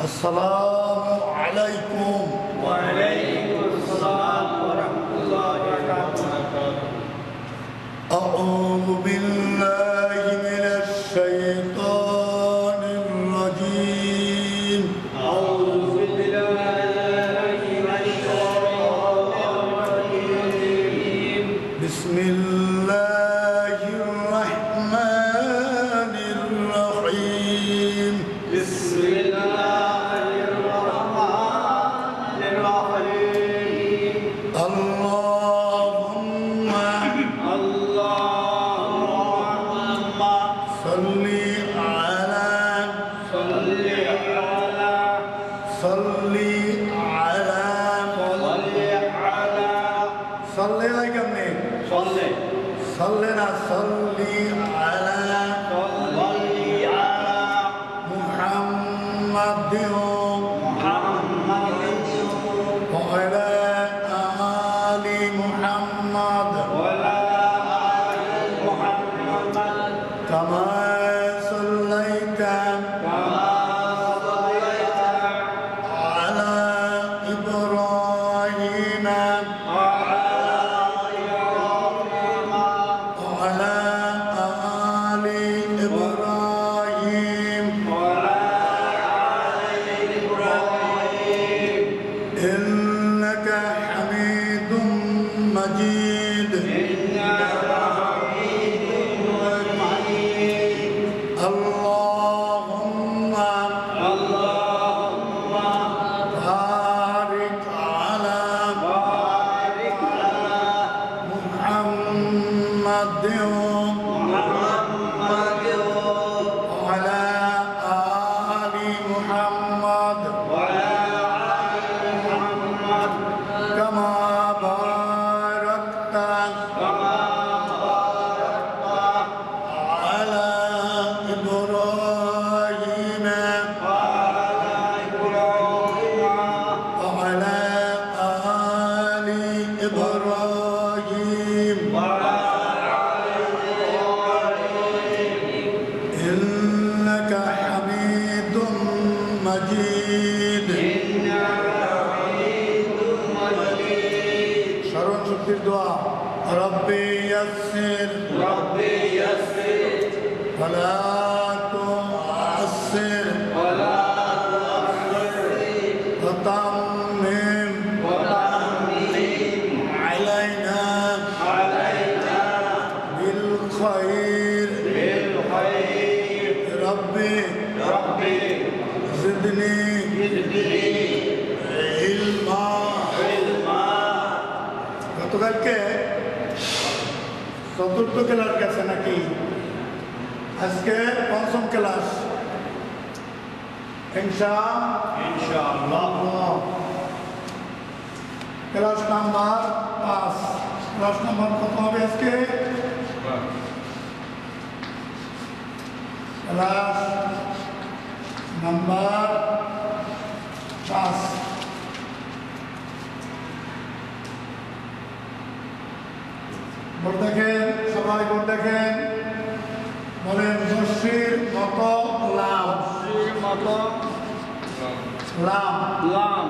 السلام عليكم وعليكم السلام ورحمة الله وبركاته. أعوذ بالله من الشيطان الرجيم. أعوذ بالله من الشيطان الرجيم. بسم الله الرحمن الرحيم. بسم الله الرحمن الرحيم. اللهم اللهم صل على صل على صل على صل على صل على صل صلنا صل على صل على محمد محمد وعلى آل محمد وعلى آل محمد كما صليت كما صليت على إبراهيم وعلى إبراهيم وعلى آل إبراهيم وعلى آل إبراهيم إنك حميد مجيد. إنك حميد مجيد. اللهم اللهم بارك على بارك على محمد محمد وعلى آل محمد وعلى آل محمد كما باركت كما باركت على إبراهيم على إبراهيم وعلى آل إبراهيم وعلى آل إبراهيم إنك حميد مجيد. إنك حميد مجيد. স্মরণ শক্তির দোয়া রব্বি ইয়াসসির ربي يسر ولا تعسر ولا تؤخر وتمم وتمم علينا علينا بالخير. بالخير. ربي ربي زدني زدني علما. علما. গতকালকে চতুর্থ ক্লাস গেছে নাকি, আজকে পঞ্চম ক্লাস إن شاء الله. ইনশাআল্লাহ। Class number 5। ক্লাস নাম্বার কত হবে আজকে? Class number 5। বোর্ড দেখেন, সবাই বোর্ড দেখেন, বলেন রশ্মির মতো লাম। বসির মতো লাম, লাম।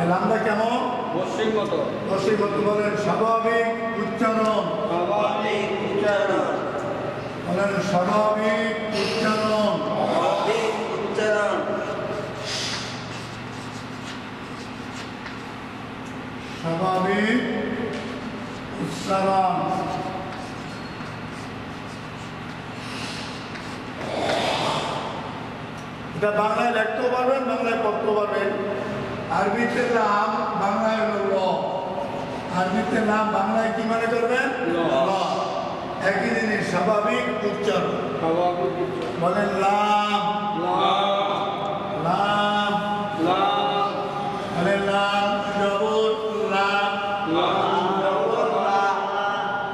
এই লামটা কেমন? বসির মতো রশ্মির মতো বলেন স্বাভাবিক উচ্চারণ। স্বাভাবিক উচ্চারণ। বলেন স্বাভাবিক উচ্চারণ। স্বাভাবিক উচ্চারণ। স্বাভাবিক উচ্চারণ। এটা বাংলায় লিখতেও পারবেন, বাংলায় পড়তেও পারবেন। আরবিতে নাম বাংলায় হলো ল, আরবিতে নাম বাংলায় কি মানে করবেন? ল। ল। একই জিনিস স্বাভাবিক উচ্চারণ। স্বাভাবিক উচ্চারণ। বলেন লাম, লাম। লাম, লাম। বলেন লাম জবর লাম, লাম জবর লাম।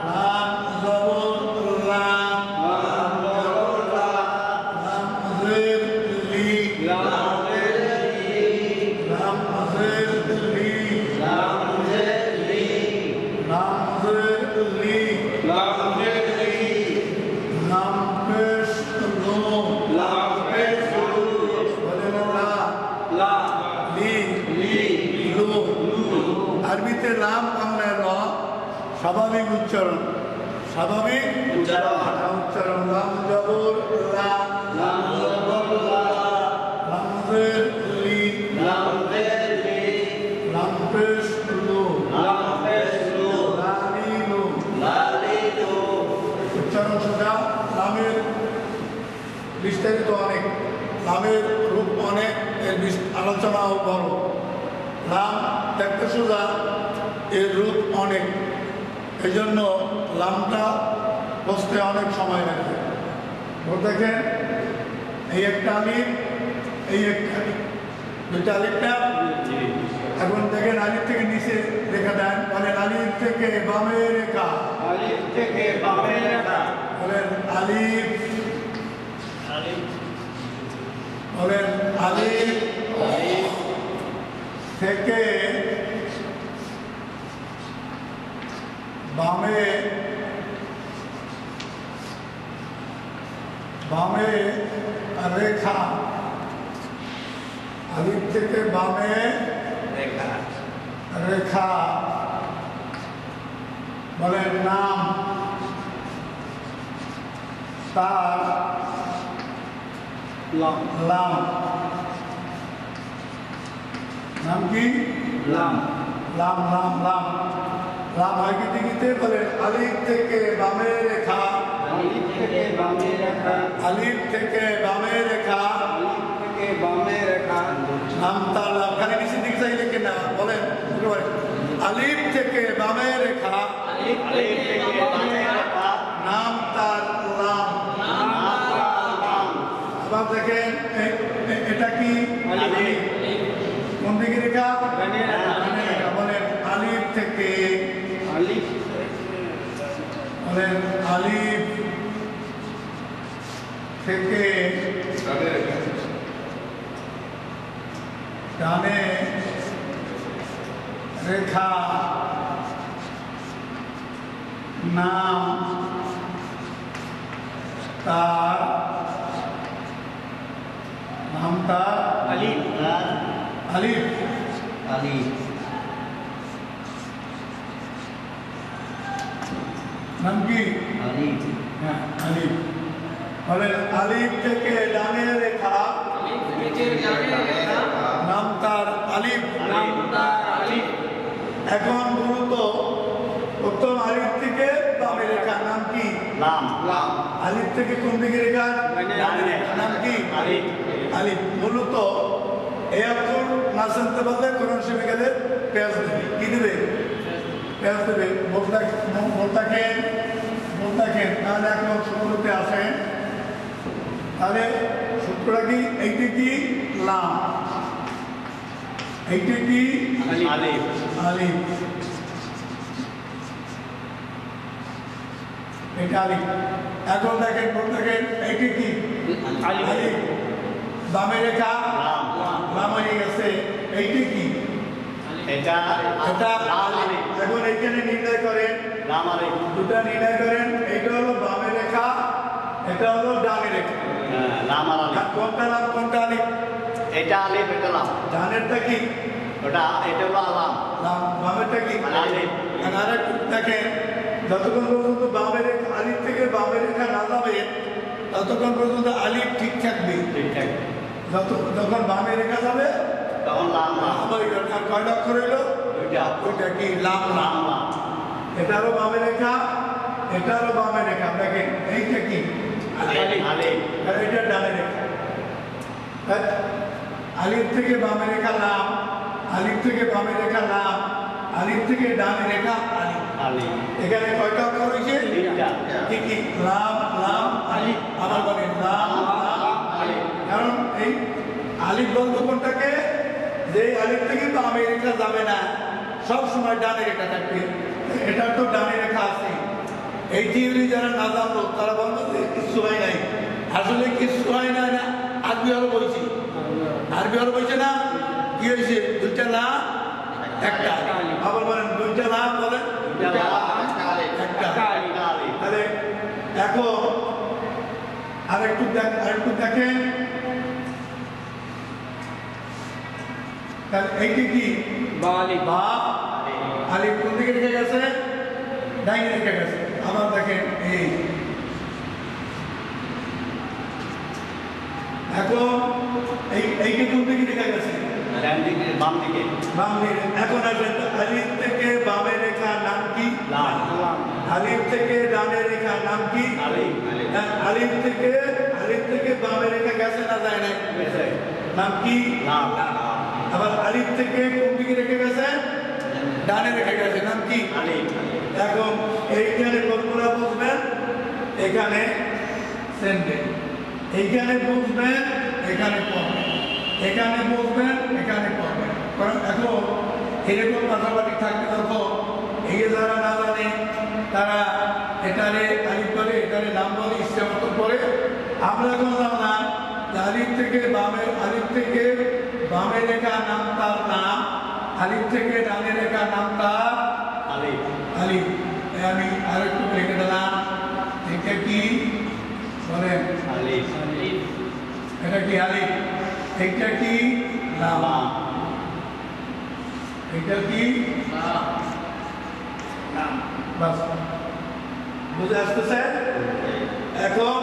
লাম জবর লাম, লাম জবর লাম। লাম জের লি, লাম জের লি। লাম জের লি, লাম জের লি। লাম জের লি, লাম জের লি। লাম পেশ লো, লাম স্বাভাবিক উচ্চারণ স্বাভাবিক উচ্চারণ লাম জবর লা লাম জবর লা লাম জের লি লাম জের লি লাম পেশ লু লাম পেশ লু লালিলু লালিলু উচ্চারণ সোজা লামের বিস্তারিত অনেক লামের রূপ অনেক এর আলোচনাও বড় লাম দেখতে সোজা এর রূপ অনেক এই জন্য লামটা বসতে অনেক সময় লাগে দেখেন এই একটা আলিফ এই একটা আলিফ দুইটা আলিফটা এখন দেখেন আলিফ থেকে নিচে রেখা দেন মানে আলিফ থেকে বামে রেখা আলিফ থেকে বামে রেখা বলেন আলিফ আলিফ বলেন আলিফ আলিফ থেকে বামে বামে রেখা আলিফ থেকে বামে রেখা রেখা বলেন নাম তার লাম লাম নাম কি লাম লাম লাম লাম লাম হয় কি দিকে বলেন আলিফ থেকে বামে রেখা আলিফ থেকে বামে রেখা আলিফ থেকে বামে রেখা আলিফ থেকে বামে রেখা নাম তার লাম খালি নিচের দিকে চাইলে কিনা বলেন একেবারে আলিফ থেকে বামে রেখা আলিফ থেকে বামে রেখা নাম তার লাম নাম তার লাম আবার দেখেন এটা কি আলিফ কোন দিকে রেখা বামে রেখা বামে রেখা বলেন আলিফ থেকে আলিফ বলেন আলিফ থেকে ডানে রেখা নাম তার নাম তার আলিফ আলিফ আলিফ নাম কি আলিফ হ্যাঁ আলিফ বলেন আলিফ থেকে ডানে রেখা নাম তার আলিফ নাম তার আলিফ এখন গুরুত্ব প্রথম আলিফ থেকে বামে রেখা নাম কি লাম লাম আলিফ থেকে কোন দিকে রেখা ডানে রেখা। নাম কি আলিফ আলিফ মূলত এই অক্ষর না জানতে পারলে কোরআন শরীফে গেলে পেঁয়াজ দেবে কি দেবে পেঁয়াজ দেবে বলতাকেন তাহলে এখন সূত্রতে আসেন তাহলে সূত্রটা কি এইটা কি লাম এইটা কি আলিফ আলিফ এটা আলিফ এখন দেখেন এইটা কি আলিফ আলিফ বামে রেখা লাম লাম হয়ে গেছে এইটা কি এটা এটা লাম আলিফ এখন এইখানে নির্ণয় করেন লাম আলিফ দুটা নির্ণয় করেন এইটা হলো বামে রেখা এটা হলো ডানে রেখা লাম আর আলিফ কোনটা লাম কোনটা আলিফ এটা আলিফ এটা লাম ডানেরটা কি ওটা এটা হলো লাম লাম বামেরটা কি আলিফ আর একটু দেখেন যতক্ষণ পর্যন্ত বামে রেখা আলিফ থেকে বামে রেখা না যাবে ততক্ষণ পর্যন্ত আলিফ ঠিক থাকবে ঠিকঠাক যখন বামে রেখা যাবে তখন লাম লাম আবার আর কয়টা অক্ষর হইলো দুইটা ওইটা কি লাম লাম লাম লাম এটারও বামে রেখা এটারও বামে রেখা দেখেন এইটা কি আলিফ আলিফ আর এটা ডানে রেখা হ্যাঁ? আলিফ থেকে বামে রেখা লাম আলিফ থেকে বামে রেখা লাম আলিফ থেকে ডানে রেখা আলিফ আলিফ এখানে কয়টা অক্ষর হয়েছে তিনটা কি কি লাম লাম আলিফ আবার বলেন লাম লাম আলিফ কারণ এই আলিফ বলতে কোনটাকে যে আলিফ থেকে বামে রেখা যাবে না সব সময় ডানে রেখা থাকবে এটার তো ডানে রেখা আছে এই থিওরি যারা না জানলো তারা বলতো যে কিছু হয় নাই আসলে কিছু হয় না না আরবি হলো বলছি আরবি হলো বলছে না কি হয়েছে দুইটা লাম একটা আবার বলেন দুইটা লাম বলেন দুইটা লাম একটা একটা আলিফ তাহলে এখন আরেকটু দেখেন তাহলে এইটি কি বালিফ বা আলিফ কোন দিকে রেখে গেছে ডাইনে রেখে গেছে। আবার দেখেন এই এখন এইটা কোন দিকে রেখে গেছে? ডান দিকে বাম দিকে। বাম দিকে। এখন আসেন আলিফ থেকে বামে রেখার নাম কি? লাম। আলিফ থেকে ডানে রেখার নাম কি? আলিফ। আলিফ থেকে বামে রেখা গেছে না যায় নাই? নাম কি? লাম। আবার আলিফ থেকে কোন দিকে রেখে গেছে? ডানে রেখে গেছে, নাম কি? আলিফ। এখন এইখানে ফর্মুলা বুঝবেন, এখানে সেন্টেন্স, এইখানে বুঝবেন, এখানে পড়বেন, এখানে বুঝবেন, এখানে পড়বেন। কারণ এখন এরকম পাশাপাশি থাকবে তখন এই যারা না জানে তারা এটারে আলিফ বলে, এটারে নাম বলে, ইচ্ছা মতো পড়ে। আমরা এখন জানলাম যে আলিফ থেকে বামে লেখা নাম তার নাম, আলিফ থেকে ডানে লেখা নাম তার আলিফ। আলিফ। আমি আরেকটু লিখে দিলাম, এটা কি বলেন? আলিফ। এটা কি আলিফ? এটা কি লাম? এটা কি লাম? বাস বুঝে আসতেছে? এখন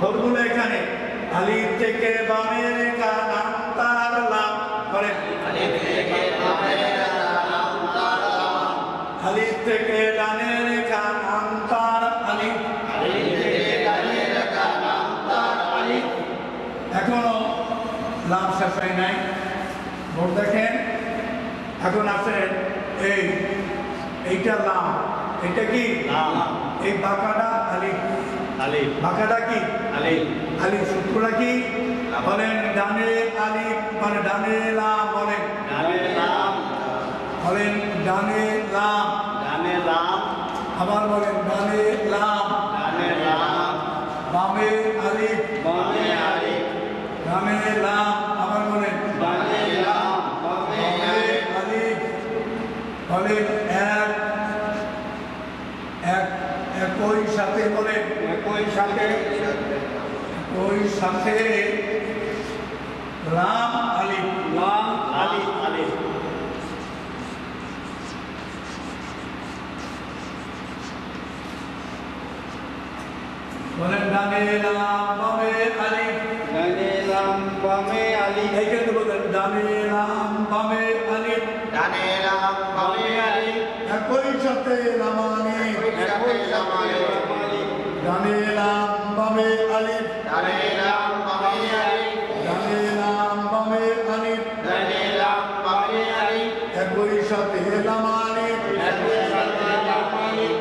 ফর্মুলা এখানে আলিফ থেকে বামে রেখা নাম তার লাম, বলেন আলিফ থেকে বামে রেখা নাম তার লাম। আলিফ থেকে ডানে রেখা নাম তার আলিফ। আলিফ থেকে ডানে রেখা নাম তার আলিফ। এখনো লাম শেষ হয় নাই, বোর্ড দেখেন। এখন আছে এইটা লাম, এটা কি লাম। এই বাঁকাটা আলিফ, আলিফ। বাঁকাটা কি আলিফ। আলিফ। সূত্রটা কি বলেন? ডানে আলিফ মানে ডানে লাম, বলেন ডানে লাম। বলেন ডানে লাম, ডানে লাম। আবার বলেন ডানে লাম, ডানে লাম। বামে আলিফ, বামে আলিফ। ডানে লাম, আবার বলেন ডানে লাম। বামে বামে আলিফ। আলিফ। বলেন একই সাথে, বলেন একই সাথে ওই সাথে লাম আলিফ, লাম আলিফ। আলিফ। বলেন ডানে লাম বামে আলিফ। ডানে লাম বামে আলিফ। এইখানে বলেন ডানে লাম বামে আলিফ। ডানে লাম বামে আলিফ। একই সাথে লাম আলিফ, একই সাথে লাম আলিফ। ডানে লাম বামে আলিফ, ডানে লাম বামে আলিফ। ডানে লাম বামে আলিফ। ডানে লাম বামে আলিফ। একই সাথে লাম আলিফ, একই সাথে লাম আলিফ।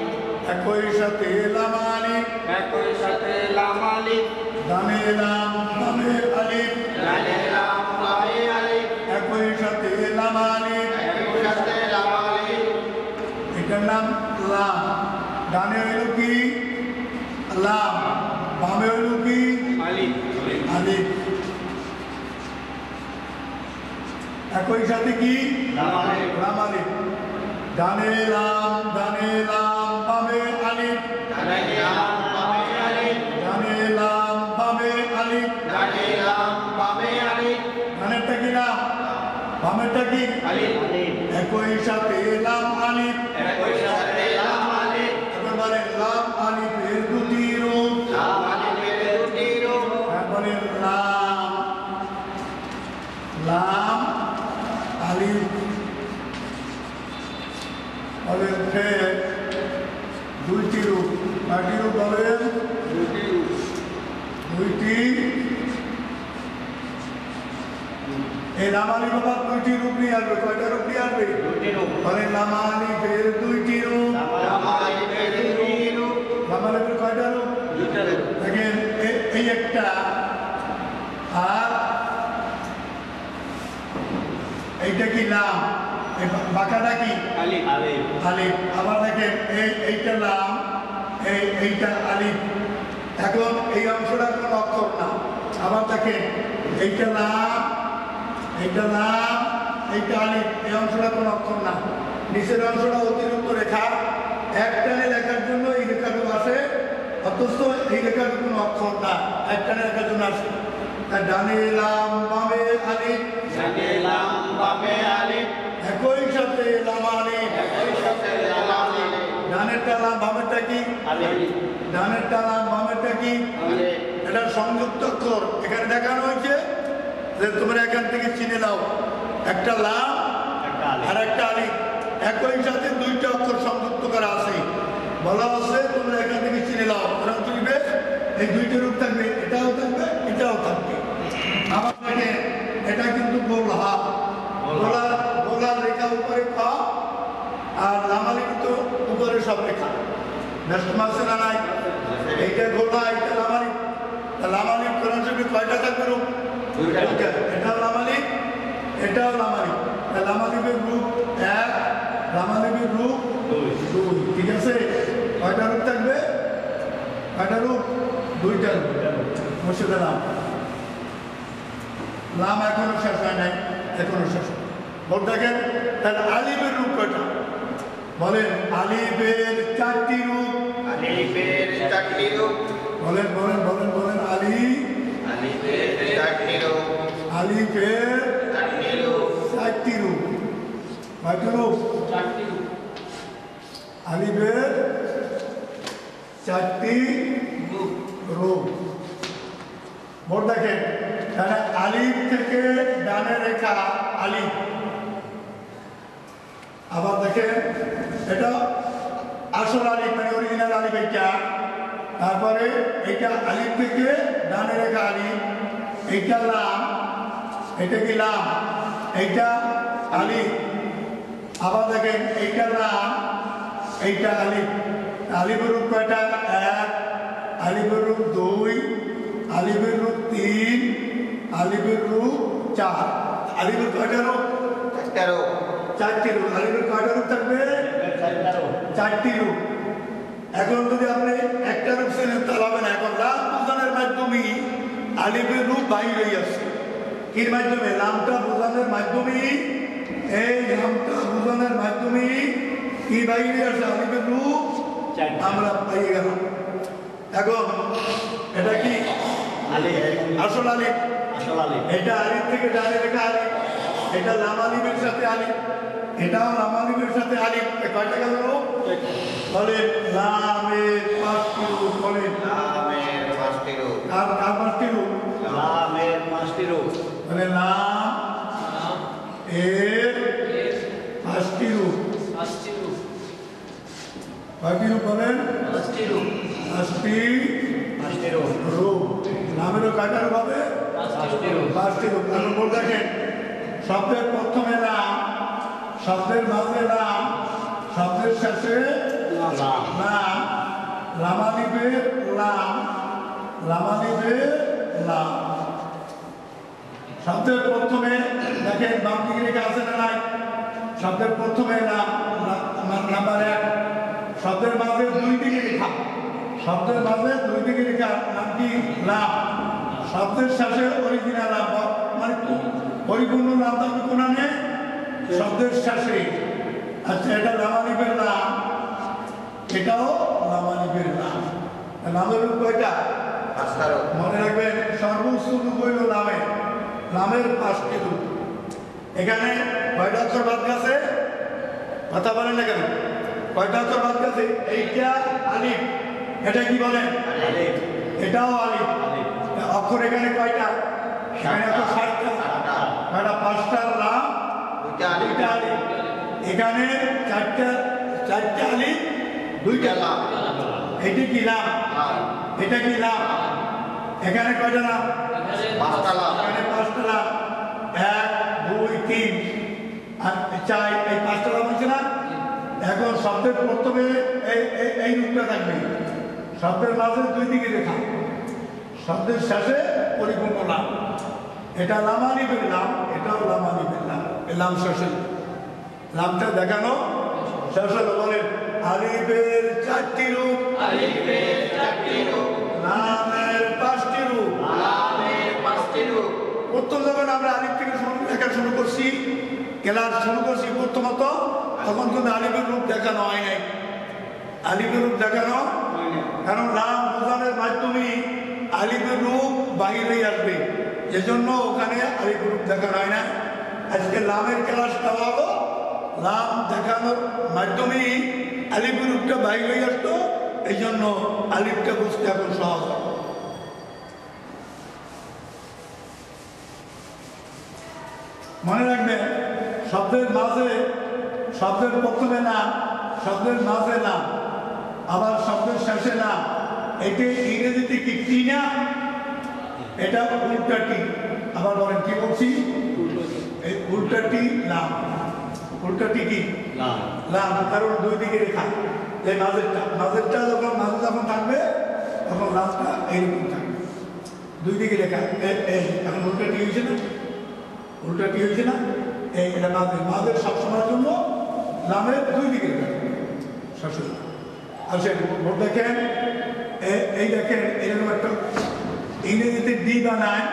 একই সাথে লাম আলিফ। একই সাথে লাম আলিফ। ডানে লাম বামে আলিফ, ডানে লাম বামে আলিফ। একই সাথে লাম আলিফ। একই সাথে লাম আলিফ। এটার নাম লাম। ডানে হইল কি লাম, বামে হইল কি আলিফ। আলিফ। একই সাথে কি লাম আলিফ। লাম আলিফ। ডানে লাম বামে আলিফ, ডানে লাম বামে আলিফ। ডানে লাম বামে আলিফ। ডানে লাম বামে আলিফ। ডানেরটা কি লাম, বামেরটা কি আলিফ। আলিফ। একই সাথে লাম আলিফ। একই সাথে লাম আলিফ। এবার বলেন লাম আলিফের দুটি রূপ। লাম আলিফের দুটি রূপ। বলেন লাম আলিফ। বলেন ফের দুইটি রূপ। কয়টি রূপ বলেন? দুটি রূপ। দুইটি। এই লাম আলিফ আবার দুইটি রূপ নিয়ে আসবে। কয়টা রূপ নিয়ে আসবে? দুটি রূপ। বলেন লাম আলিফের দুইটি রূপ। লাম আলিফের দুটি রূপ। লাম আলিফের কয়টা রূপ? দুইটা রূপ। দেখেন এই একটা, আর এইটা কি লাম, এই বাঁকাটা কি আলিফ। আলিফ। আলিফ। আবার দেখেন এইটা লাম, এইটা আলিফ। এখন এই অংশটা কোনো অক্ষর না। আবার দেখেন এইটা লাম, এইটা লাম, এইটা আলিফ। এই অংশটা কোনো অক্ষর না। নিচের অংশটা অতিরিক্ত রেখা, একটানে লেখার জন্য এই রেখাগুলো আসে, অথচ এই লেখার কোনো অক্ষর না, একটানে লেখার জন্য আসে। ডানে লাম বামে আলিফ, ডানে লাম বামে আলিফ। একই সাথে লাম আলিফ। একই সাথে লাম আলিফ। ডানে ডানেরটা লাম বামেরটা কি ডানেরটা লাম বামেরটা কি এটা সংযুক্ত অক্ষর এখানে দেখানো হয়েছে যে তোমরা এখান থেকে চিনে নাও একটা লাম আর একটা আলিফ একই সাথে দুইটা অক্ষর সংযুক্ত করা আছে বলা আছে তোমরা এখান থেকে চিনে নাও কোরআন শরীফে এই দুইটা রূপ থাকবে এটাও থাকবে এটাও থাকবে আবার দেখে এটা কিন্তু গোলহা গোলার রেখা উপরে পা আর লামালি কিন্তু উপরে সব রেখা ব্যস্ত মাসে না নাই এইটা গোলা এইটা লামালি লামালি কোরআন শরীফে কয়টা থাকবে রূপ এটাও লামালি এটাও লামালি লামালিপের রূপ এক লামালিপের রূপ দুই ঠিক আছে কয়টা রূপ থাকবে কয়টা রূপ দুইটা রূপ মুর্শিদা লাম এখনো শেষ হয় নাই এখনো শেষ বল দেখেন তাহলে আলিফের রূপ কয়টা বলেন আলিফের চারটি রূপ বলেন বলেন বলেন বলেন আলিফের চারটি রূপ কয়টা রূপ আলিফের চারটি রূপ বল দেখেন তাহলে আলিফ থেকে ডানে রেখা আলিফ আবার দেখেন এটা আসল আলিফ মানে অরিজিনাল আলিফ এটা তারপরে এটা আলিফ থেকে ডানে রেখা আলিফ এইটা লাম এটা কি লাম এইটা আলিফ আবার দেখেন এইটা লাম এইটা আলিফ আলিফের রূপ কয়টা এক আলিফের রূপ দুই আলিফের রূপ তিন আলিফের রূপ চার আলিফের কয়টা রূপ চারটি রূপ আলিফের কয়টা রূপ থাকবে চারটি রূপ এখন যদি আপনি একটা রূপ ছিলেন তাহলে হবে না এখন লাম বোঝানোর মাধ্যমে আলিফের রূপ বাইর হয়ে আসছে কির মাধ্যমে লামটা বোঝানোর মাধ্যমে এই লামটা বোঝানোর মাধ্যমে কি বাইরে আসছে আলিফের রূপ আমরা পেয়ে গেলাম এখন এটা কি আসল আলিফ এটা আলিফ থেকে ডানে রেখা আলিফ এটা লাম আলিফের সাথে আলিফ এটাও লাম আলিফের সাথে আলিফ কয়টা গেল বলে লামের পাঁচটি রূপ বলে লামের পাঁচটি রূপ কার পাঁচটি রূপ লামের পাঁচটি রূপ মানে লাম এর পাঁচটি রূপ কয়টি রূপ বলেন পাঁচটি রূপ নামেরও কয়টা রূপ হবে পাঁচটি রূপ এখন বল দেখেন শব্দের প্রথমে নাম শব্দের মাঝে নাম শব্দের শেষে নাম লামালিপের লাম লামালিপের লাম শব্দের প্রথমে দেখেন বাম দিকে রেখা আছে না নাই শব্দের প্রথমে নাম নাম্বার এক শব্দের মাঝে দুই দিকে রেখা শব্দের মাঝে দুই দিকে রেখা নাম কি লাম শব্দের শেষে অরিজিনাল লাম মানে পরিপূর্ণ নাম থাকবে কোন নামে শব্দের শেষে আচ্ছা এটা লামালিপের নাম এটাও লামালিপের নাম নামের রূপ কয়টা মনে রাখবেন সর্বোচ্চ রূপ হইল নামের নামের পাঁচটি রূপ এখানে কয়টা অক্ষর বাদ গেছে কথা বলেন না কেন কয়টা অক্ষর বাদ গেছে এইটা আলিফ এটা কি বলেন এটাও আলিফ অক্ষর এখানে কয়টা এখানে তো ষাটটা কয়টা পাঁচটা লাম দুইটা আলিফ এখানে চারটা আলিফ দুইটা লাম এটা কি লাম এটা কি লাম এখানে কয়টা লাম পাঁচটা লাম এখানে পাঁচটা লাম এক দুই তিন আর চার এই পাঁচটা লাম হচ্ছে না এখন শব্দের প্রথমে এই রূপটা থাকবে শব্দের মাঝে দুই দিকে রেখা শব্দের শেষে পরিপূর্ণ লাম এটা লামালিপের লাম এটাও লামালিপের লাম এই লাম শেষে লামটা দেখানো শেষ হলো বলেন আলিফের চারটি রূপ লামের পাঁচটি রূপ প্রথম যখন আমরা আলিফ থেকে লেখা শুরু করছি ক্লাস শুরু করছি প্রথমত তখন কিন্তু আলিফের রূপ দেখানো হয় নাই আলিফের রূপ দেখানো কারণ লাম বোঝানোর মাধ্যমে আলিফের রূপ বাহিরে আসবে এজন্য ওখানে আলিফের রূপ দেখানো হয় না আজকে লামের ক্লাস দেওয়া হলো লাম দেখানোর মাধ্যমেই আলিফের রূপটা বাইর হয়ে আসতো, এই জন্য আলিফটা বুঝতে এখন সহজ হয়। মনে রাখবেন শব্দের মাঝে, শব্দের প্রথমে নাম, শব্দের মাঝে নাম, আবার শব্দের শেষে নাম। এটি ইংরেজিতে কি টি না? এটা উল্টা টি। আবার বলেন কি বলছি? এই উল্টা টি নাম। উল্টা টি কি? লাম। কারণ দুই দিকে রেখা, এই মাঝেরটা যখন মাঝে যখন থাকবে তখন লামটা এইরকম থাকবে, দুই দিকে রেখা। এই এখন উল্টা টি হয়েছে না? উল্টা টি হয়েছে না? এই এটা মাঝের সবসময়ের জন্য লামের দুই দিকে রেখা শাশুড়ি। আচ্ছা ভোট দেখেন, এই দেখেন এরকম একটা ইংরেজিতে ডি বানায়,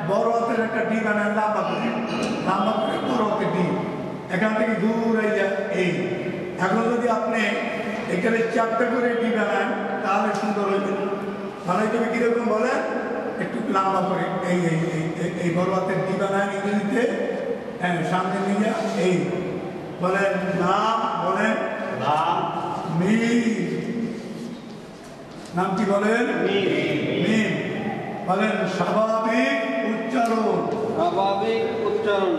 বড় হাতের একটা ডি বানায় লম্বা করে, লম্বা করে বড় হাতের ডি, এখান থেকে দূর এই যায় এই। এখন যদি আপনি এখানে চারটা করে ডি বানান তাহলে সুন্দর হইবে। মানে তুমি কিরকম বলেন, একটু লম্বা করে এই এই এই বড় হাতের ডি বানায় ইংরেজিতে, হ্যাঁ সামনে নিয়ে যা এই বলেন নাম, বলেন নাম, নাম কি বলেন? মিম। বলেন স্বাভাবিক উচ্চারণ, স্বাভাবিক উচ্চারণ,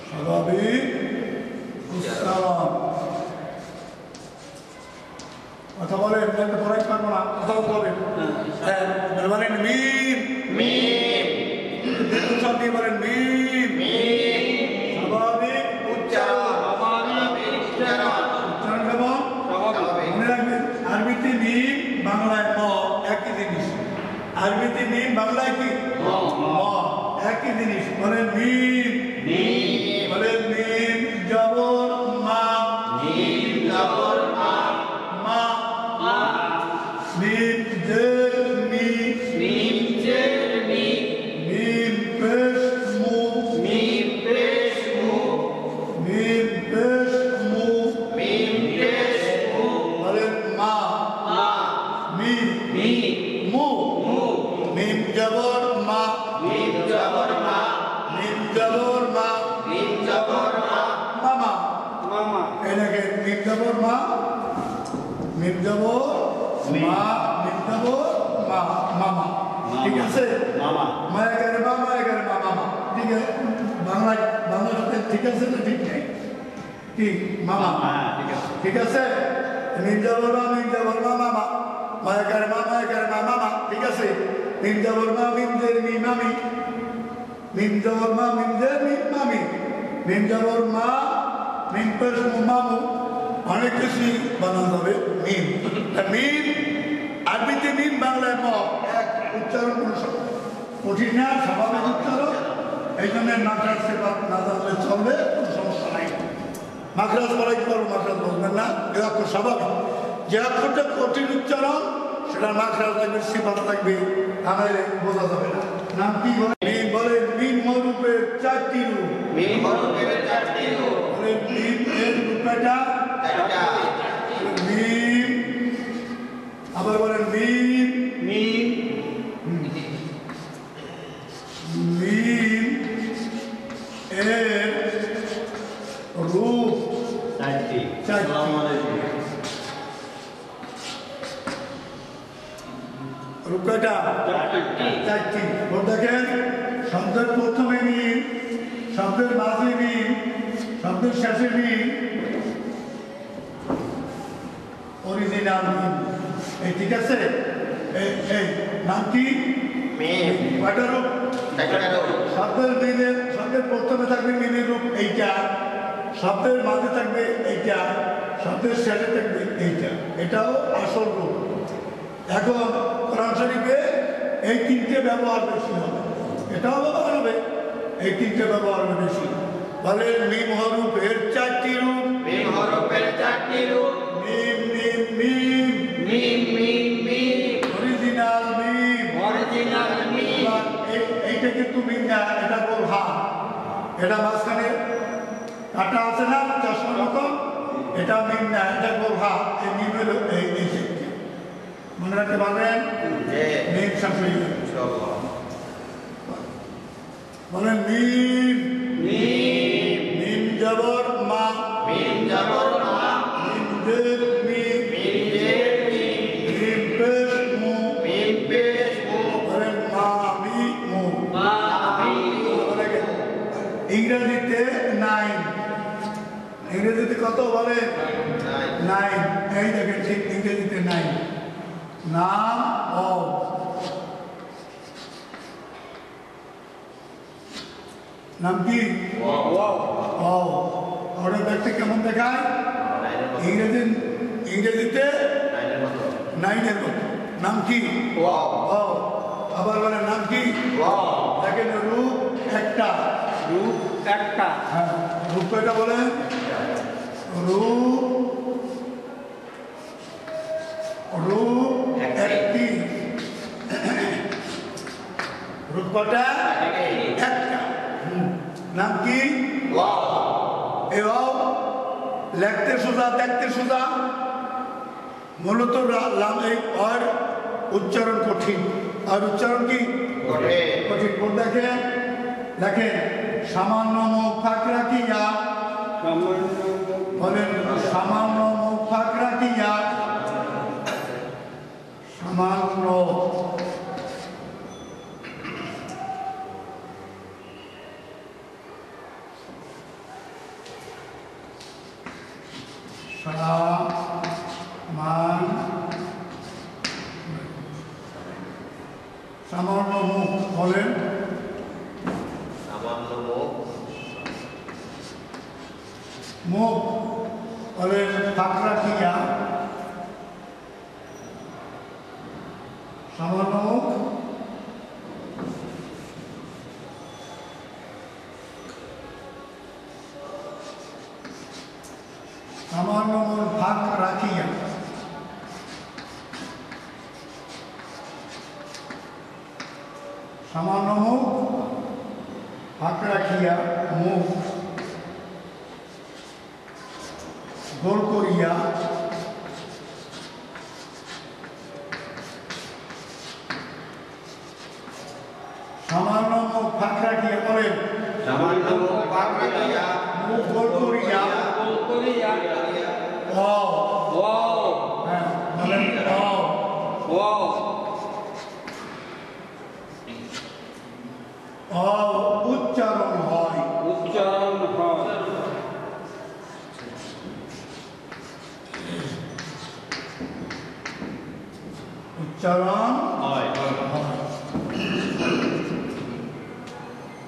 স্বাভাবিক উচ্চারণ। কথা বলেন, পড়াই পারবো না, কথা বলেন। বলেন মিম, মিম, সব দিয়ে বলেন মিম, মিম, স্বাভাবিক উচ্চারণ। স্বাভাবিক উচ্চারণ, উচ্চারণ কেমন? মনে রাখবেন আরবিতে মিম, বাংলায় ম একই জিনিস। আরবিতে মিম, বাংলায় কি ম, একই জিনিস। বলেন মিম, বলেন মিম জবর মা, মিম জবর মা, মা, মিম জের মি, মিম জের মি, মিম পেশ মু, মিম পেশ মু, মিম পেশ মু, মিম পেশ মু, বলেন মা, মা, মি, মি, মু, মু, মিম জবর মা, মিম জবর মা, মিম জবর মা, মিম জবর মা, মামা। মামা, এই দেখেন মিম জবর মা, মিম জবর মা, মিম জবর মা, মামা। ঠিক আছে? মামা, মায়া করে মা, মায়া করে মা, মামা। ঠিক আছে? বাংলার সাথে ঠিক আছে না ঠিক নেই? ঠিক মামা, ঠিক আছে, ঠিক আছে? মিম জবর মা, মিম জবর মা, মামা। মায়া করে মা, মায়া করে মা, মামা। ঠিক আছে? মিম জবর মা, মিম জের মি, মামি। মিম জবর মা, মিম জের মি, মামি। মিম জবর মা, মিম পেশ মু, মামু। অনেক কিছুই বানানো যাবে মিম। মিম আরবিতে মিম, বাংলায় ম, এক উচ্চারণ কোনো কঠিন না, স্বাভাবিক উচ্চারণ। এই জন্য মাখরাজ সেবাত না জানলে চলবে, কোনো সমস্যা নাই। মাখরাজ বলাইতে পারবো, মাখরাজ বলবেন না, এ অক্ষর স্বাভাবিক। যে অক্ষরটা কঠিন উচ্চারণ সেটা মাখরাজ লাগবে, সিফাত লাগবে, তাহলে বোঝা যাবে না। নাম কি বলে? মিম। বলেন মিম হরফের চারটি রূপ। মিম হরফের চারটি রূপ, বলেন মিম এর রূপটা চারটা, মিম। আবার বলেন মিম, মিম, মিম এর রূপ চারটি। চারটি। আসসালামু আলাইকুম। রূপ কয়টা? চারটি। ওর দেখেন শব্দের প্রথমে মিম, শব্দের মাঝে মিম, শব্দের শেষে মিম, অরিজিনাল মিম। এই ঠিক আছে? এই নাম কি? মিম, কয়টা রূপ? চারটা রূপ, শব্দের মিমের, শব্দের প্রথমে থাকবে মিমের রূপ এইটা, শব্দের মাঝে থাকবে এইটা, শব্দের শেষে থাকবে এইটা। এটাও আসল রূপ। এখন কোরআন শরীফে এই তিনটে ব্যবহার বেশি হবে, এটাও ব্যবহার হবে, এই তিনটে ব্যবহার হবে বেশি। বলে মিম হরফের চারটি রূপ। মিম হরফের চারটি রূপ, মিম মিম মিম, মিম, মিম, মিম, অরিজিনাল মিম। অরিজিনাল মিম, এইটা কিন্তু মিম না, এটা বল হা। এটা মাঝখানে কাটা আছে না চশমার মতো, এটা মিম না, এটা বল হা। এই মিম হলো এই শিক্ষা, মনে রাখতে পারবেন? মিম শাশুড়ি বলেন মিম, মিম, মিম জবর মা, জবর মা মিম জের মি মিম জের মি মিম পেশ মু মিম পেশ মু বলেন মা মি মু মা মি মু ইংরেজিতে 9 ইংরেজিতে কত বলে 9 এই দেখেন ঠিক ইংরেজিতে 9 নাম ও নাম কি ও ওটা দেখতে কেমন দেখায় ইংরেজিতে 9 এর মতো নাম কি ও আবার বলে নাম কি দেখেন রূপ একটা হ্যাঁ রূপ কয়টা বলে রূপ একটি রূপ কটা একটা নাম কি এবং লিখতে সোজা দেখতে সোজা মূলত এই আর উচ্চারণ কঠিন আর উচ্চারণ কি কঠিন কোন দেখেন দেখেন সামান্য মুখ ফাঁক রাখিয়া বলেন সামান্য মুখ ফাঁক রাখিয়া সামান্য সামান্য মুখ বলেন মুখ বলেন ফাঁক রাখিয়া সামান্য মুখ সামান্য মুখ ফাঁক রাখিয়া সামান্য মুখ ফাঁক রাখিয়া মুখ গোল করিয়া সামান্য মুখ ফাঁক রাখিয়া বলেন সামান্য মুখ ফাঁক রাখিয়া মুখ গোল করিয়া হ্যাঁ বলেন উচ্চারণ হয় উচ্চারণ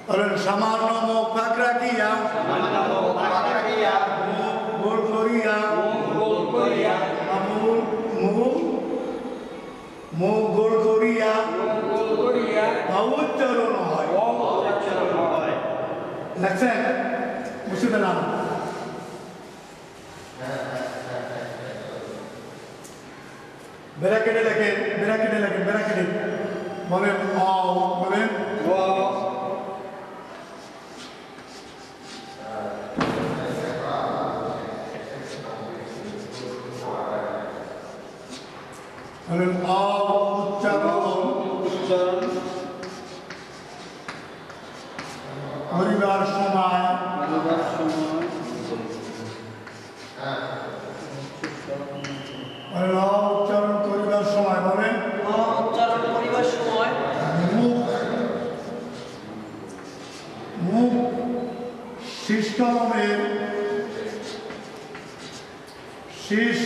বলেন সামান্য মুখ ফাঁক রাখিয়া মুখ গোল করিয়া মুখ গোল করিয়া উচ্চারণ হয় লেখছেন মুছে দিলাম ব্র্যাকেটে লেখেন ব্র্যাকেটে বলেন বলেন বলেন উচ্চারণ করিবার সময় উচ্চারণ করিবার সময় বলেন মুখ শীষ কলমের শীষ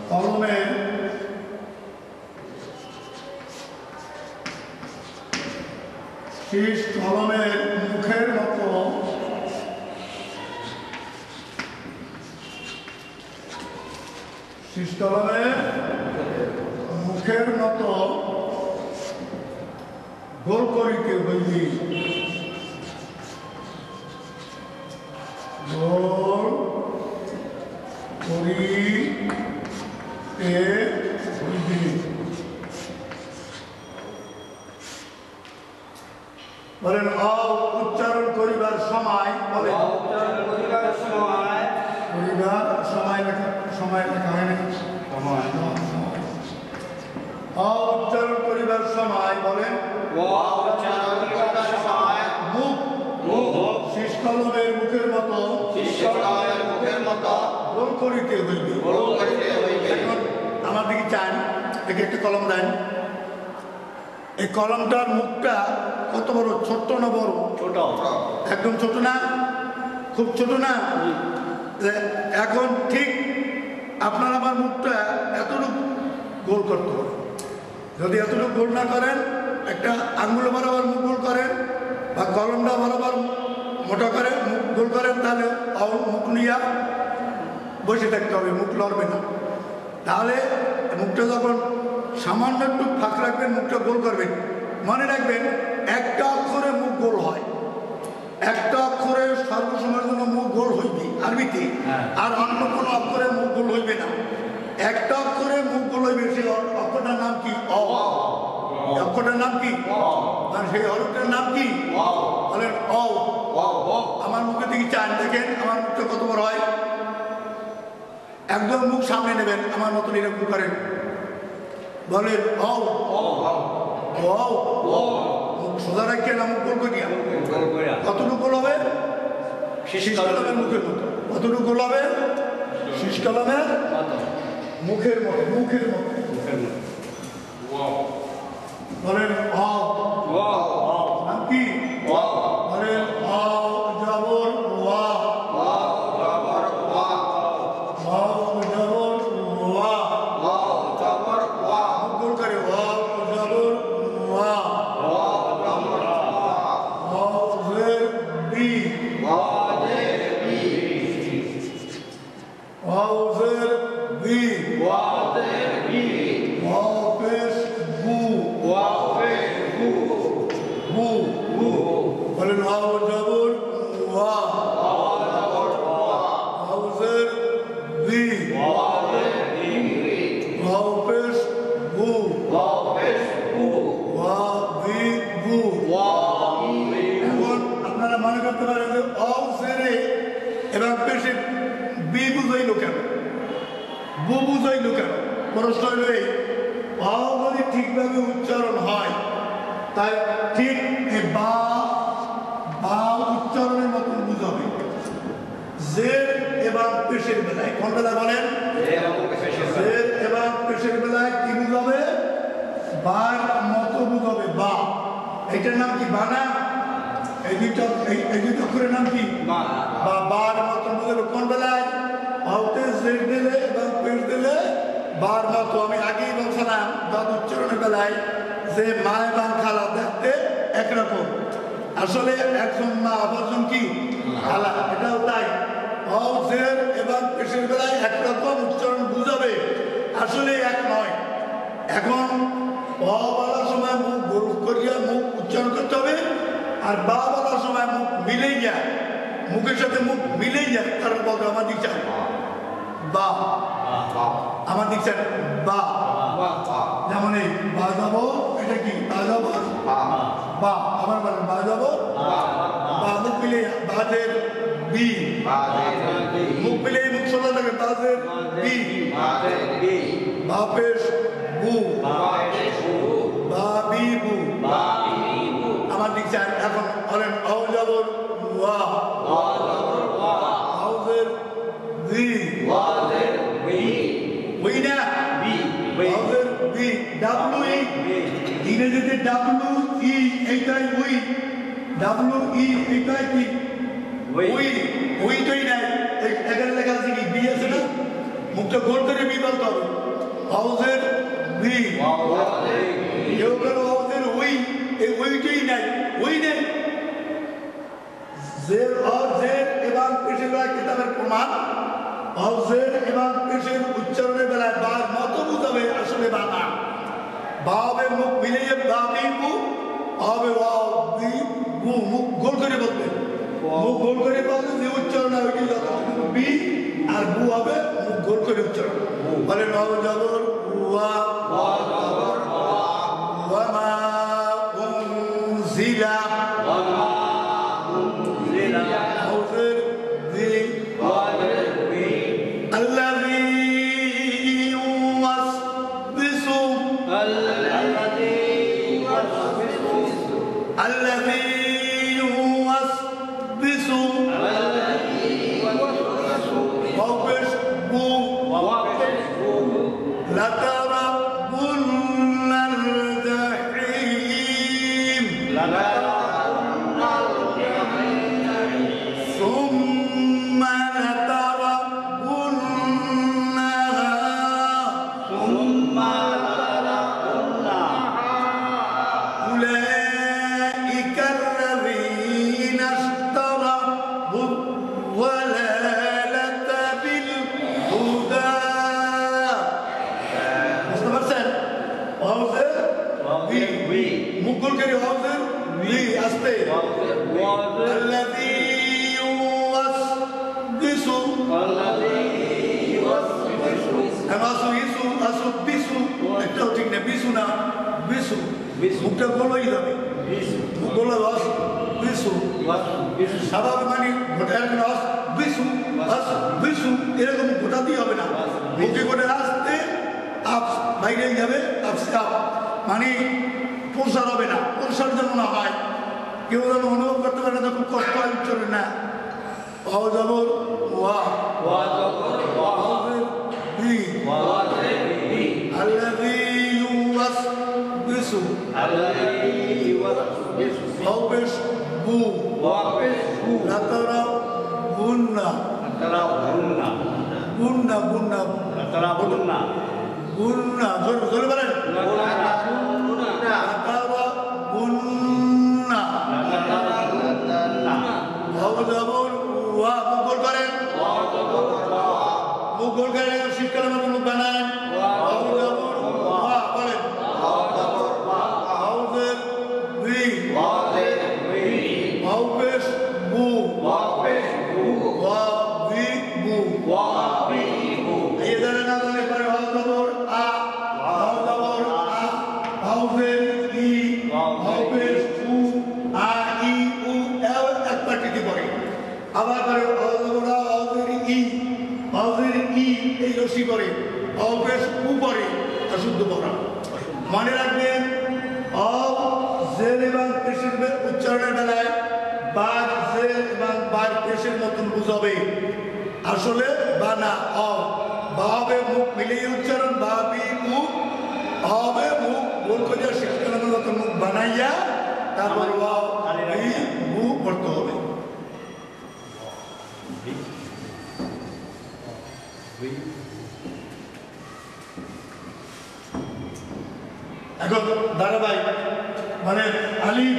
কলমের শীষ কলমের মুখের মতো শীষ কলমের মুখের মতো গোল করিতে হইবে গোল করিতে হইবে বলেন উচ্চারণ করিবার সময় বলেন করিবার সময় লেখা হয় না উচ্চারণ করিবার সময় বলেন মুখ শীষ কলম মুখের মতো শিষ্যগণের মুখের মতো গোল করিতে হইবে। গোল করিতে হইবে। এখন আমার দিকে চান, দেখে একটা কলম দেন। এই কলমটার মুখটা কত বড়, ছোট্ট না বড়? ছোট। একদম ছোট না? খুব ছোট না? এখন ঠিক আপনার আমার মুখটা এতটুকু গোল করতে হবে। যদি এতটুকু গোল না করেন, একটা আঙ্গুল বরাবর মুখ গোল করেন বা কলমটা বরাবর মোটা করে মুখ গোল করেন, তাহলে মুখ নিয়ে বসে থাকতে হবে, মুখ লড়বে না। তাহলে মুখটা যখন সামান্য একটু ফাঁক রাখবেন, মুখটা গোল করবেন। মনে রাখবেন, একটা অক্ষরে মুখ গোল হয়, একটা অক্ষরে সর্বসময়ের জন্য মুখ গোল হইবে আরবিতে, আর অন্য কোনো অক্ষরে মুখ গোল হইবে না। একটা অক্ষরে মুখ গোল হইবে, সেই অক্ষরটার নাম কি? অ। অক্ষরটার নাম কি? আর সেই হরফটার নাম কি? বলেন অ। আমার মুখের দিকে চান, দেখেন আমার মুখটা কত বড় হয়। একদম মুখ সামনে নেবেন, আমার মতন এরকম করেন, বলেন অ। মুখ সোজা রাখিয়ে না, মুখ গোল করিয়া। কতটুকু গোল হবে? শীষ কলমের মুখের মতো। কতটুকু গোল হবে? শীষ কলমের মুখের মতো। মুখের মতো বলেন অ। নাম কি? বলেন অ জবর ওয়া। গোল করে অ জবর ওয়া। বি ওয়াউজের বি ওয়াফেস বু বু বলেন ওয়াউ জবর ওয়া ওয়াউজের বি ওয়াফেস বু ওয়া বি বু। এখন আপনারা মনে করতে পারেন যে ওয়াউজেরে এবং পেশে বি বুঝাইল কেন, বু বুঝাইল কেন? প্রশ্ন হইল এই, অ যদি ঠিকভাবে উচ্চারণ হয়, তাই ঠিক বা উচ্চারণের মতন বুঝাবে। জের এবং পেশের বেলায়, কোন বেলায় বলেন? জের এবং পেশের বেলায় কি বুঝাবে? বার মতো বুঝাবে। বা এটার নাম কি? বানা। এই দুইটা অক্ষরের নাম কি? বা বার মতো বুঝাবে। কোন বেলায়? হাউতে জের দিলে এবং পেশ দিলে বার মতো। আমি আগেই বলছিলাম দাঁত উচ্চারণের বেলায় যে মা এবং খালা দেখতে একরকম, আসলে একজন মা অপরজন কি? খালা। এটাও তাই, জের এবং পেশের বেলায় একরকম উচ্চারণ বুঝাবে, আসলে এক নয়। এখন অ বলার সময় মুখ গোল করিয়া মুখ উচ্চারণ করতে হবে, আর বা বলার সময় মুখ মিলেই যায়, মুখের সাথে মুখ মিলেই যায়। কারণ বলতে আমার দিক চায় বা, আমার দিক চায় বা। যেমন এই বা যাবো, এটা কি? বা যাবো বা। আবার বলেন বা যাবো বা। মুখ মিলে বাজের বি, মুখ মিলে মুখ সোজা থাকে, বাজের বি। বাপেশ বু, বা বি বু। আমার দিক চায়। এখন বলেন অ জবর ওয়া, হাউজের বি, ওই না হাউজের বি, ডাব্লু ই। ইংরেজিতে ডাব্লু ই, এইটাই ওই। ডাব্লু ই এইটাই কি? ওই। ওইটাই নাই, এখানে লেখা আছে কি? বি আছে না? মুখটা গোল করে বি বলতে হবে। হাউজের বি। কেউ কেন হাউজের ওই, এই ওইটাই নাই, ওই নেই। জের আর জের এবং পেশের বেলায় কিতাবের প্রমাণ, জের এবং পেশের উচ্চারণের বেলায় বার মতো বুঝাবে, আসলে বা না। বাবের মুখ মিলিয়ে বা বি বু, হবে ওয়া বি বু। মুখ গোল করে বলবে, মুখ গোল করে বলবে, যে উচ্চারণ হয় ওইটি যতটুকু বি, আর বু হবে মুখ গোল করে উচ্চারণ। বলে নব জবর ওয়া ওয়া মা উনজিলা, হাউজের বি, আল্লাযী ইউওয়াসবিসু, الذي يوسوس الجحيم لترون الجحيم ثم لترونها ثم لترونها أولئك الذين اشتروا الضلالة بالهدى বুঝতে পারছেন? হাউজের বি মুকুল করি হাউজের বি আসতে الذي يوسوس আসু বিসু একটাও ঠিক না বিসু না বিসু মুখটা বলোই যাবে বলো বাস বিসু স্বাভাবিক মানে গোটা রাস বিসু বাস বিসু এরকম গোটা দিয়ে হবে না মুখে গোটা আসতে আপ বাইরে যাবে আপসে আপ মানে প্রসার হবে না প্রসার যেন না হয় কেউ যেন অনুভব করতে পারে না খুব কষ্ট হয় উচ্চারণ না পাওয়া যাব ওয়া الذي يوسوس أوبش بو لترون بنا زور بلن মুকুল করেন শীতকালের মতো মুখ বানান আবার এই রশি করে অবেশ উপরে অশুদ্ধ পড়া মনে রাখবেন জের এবং পেশের উচ্চারণের বেলায় বাদ জের এবং বার পেশের মতন বুঝাবে আসলে বানা বা হবে মুখ মিলিয়ে উচ্চারণ বাবি মুখ হবে মুখ গোল খোঁজা শিক্ষার মতো মুখ বানাইয়া তারপর মুখ পড়তে হবে এখন ধারাবাহিক মানে আলিফ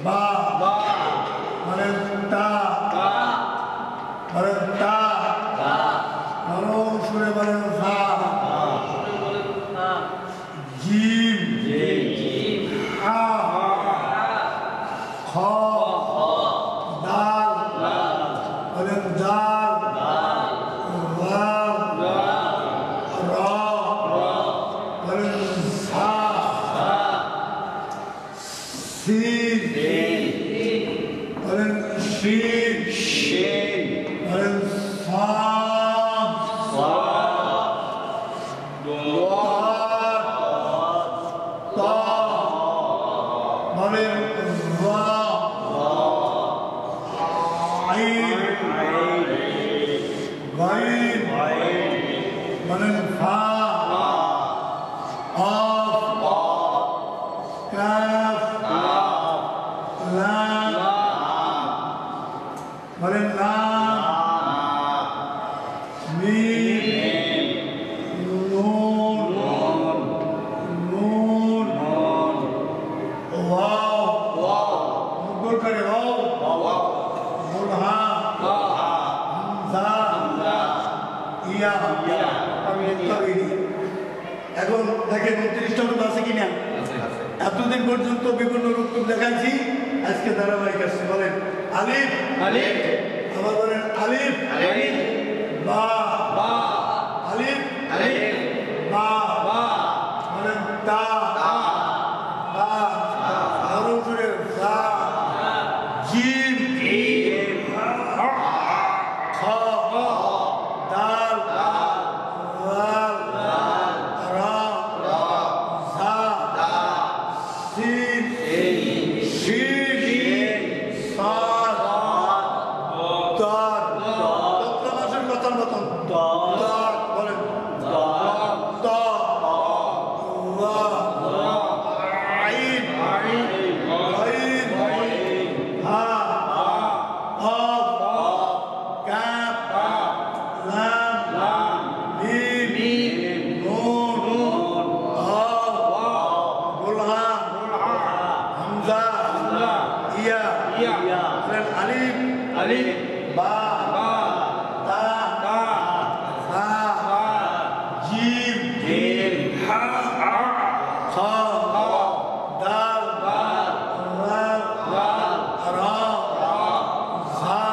বা মানে তা মানে তা নরম সুরে মানে জিম আ খ দাল মানে দাল এখন দেখেন 29টা রূপ আছে কিনা এতদিন পর্যন্ত বিভিন্ন রূপ দেখাচ্ছি আজকে ধারাবাহিক আসছে বলেন আলিফ আবার বলেন আলিফ বা আলিফ বা বলেন তা বা নরম সুরে সা জিম খ দাল হা খ দাল রা রা ঝা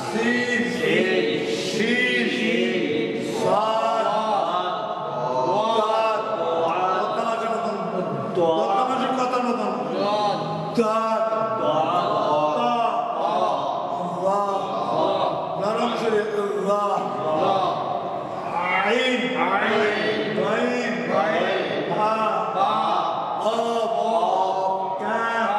সিন শিন সাদ ওয়াদ দত্তমাসের কথা মতন দাদ নরম শরীর রা আইন গাইন হা অব কাফ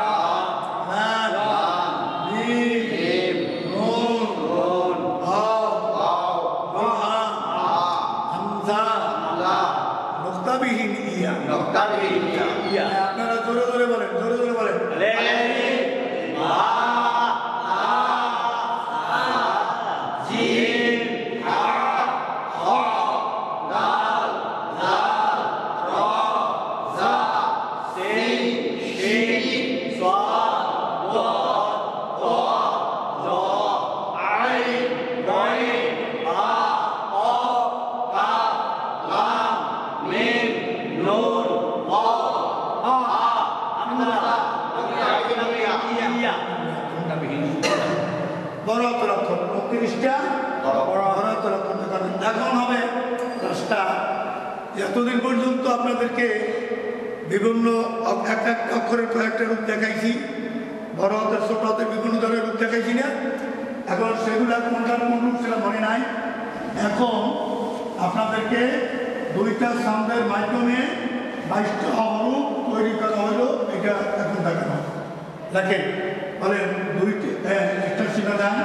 লাম মিম নুন হা হামজা নুক্তাবিহীন ইয়া আপনারা জোরে জোরে বলেন বড় হাতের অক্ষর 29টা বড় হাতের অক্ষর দেখাবেন। এখন হবে কাজটা এতদিন পর্যন্ত আপনাদেরকে বিভিন্ন এক এক অক্ষরের কয়েকটা রূপ দেখাইছি, বড় হাতের ছোট হাতের বিভিন্ন ধরনের রূপ দেখাইছি না। এখন সেগুলো কোনটার কোন রূপ সেটা মনে নাই। এখন আপনাদেরকে দুইটা সাউন্ডের মাধ্যমে 22টা অরূপ তৈরি করা হলো, এটা এখন দেখানো দেখেন। বলেন দুইটি একটা শিখা দেন,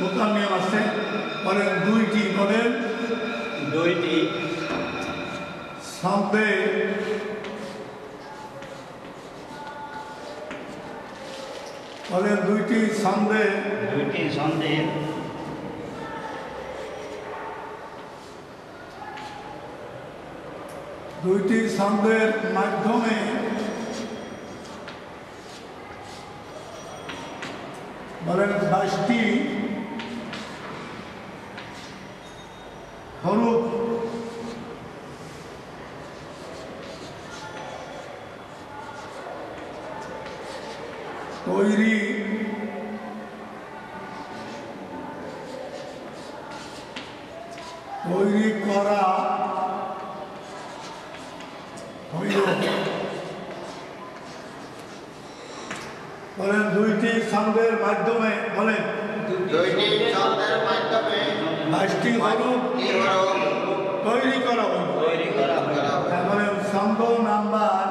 নতুন নিয়ম আসছে। বলেন দুইটি, বলেন দুইটি সাউন্ডে বলেন দুইটি সাউন্ডে দুইটি সাউন্ডের মাধ্যমে বলেন 22টি হরুপ তৈরি করা হইল। বলেন দুইটি সাউন্ডের মাধ্যমে, বলেন 22টি হরুপ তৈরি করা হইল। বলেন ছন্দ নাম্বার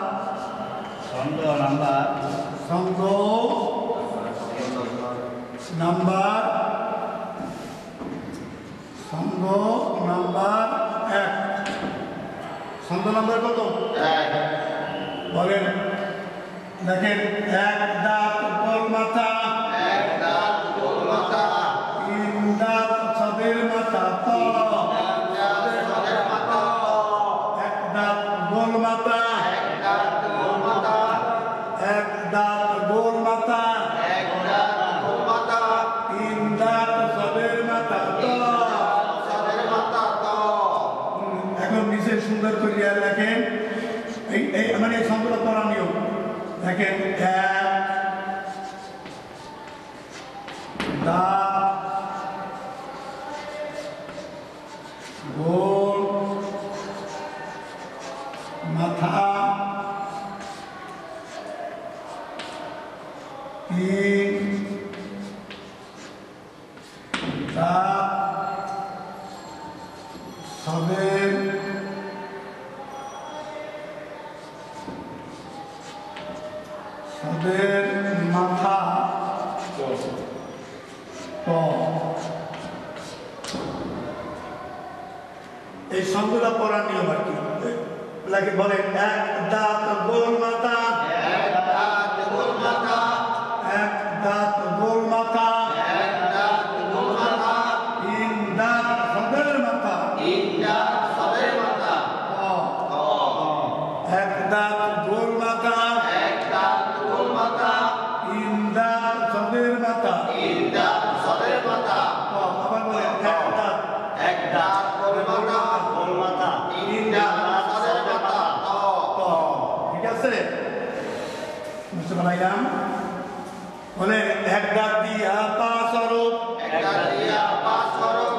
এক। ছন্দ নাম্বার কত? বলেন দেখেন, এক দাঁত গোল মাথা, তিন দাঁত ছাদের মাথা ত, এক দাঁত গোল মাথা, এক দাঁত গোল মাথা, তিন দাঁত ছাদের মাথা ত। এখন নিচে সুন্দর করিয়া লেখেন, এই মানে ছন্দটা পড়া নিয়ম। দেখেন, এক দাঁত গোল মাথা, তিন দাঁত ছদের মাথা ত। এই ছন্দটা পড়ার নিয়ম আর কি। বলে এক দাঁত গোল মাথা, এক দাঁত গোল মাথা, তিন দাঁত ছদের মাথা, এক দাঁত গোল মাথা, তিন দাঁত ছদের মাথা। আবার বলে এক দাঁত গোল মাথা, কিছু বানাইলাম বলে এক দাঁত দিয়া পা স্বরূপ এক দাঁত দিয়া পা স্বরূপ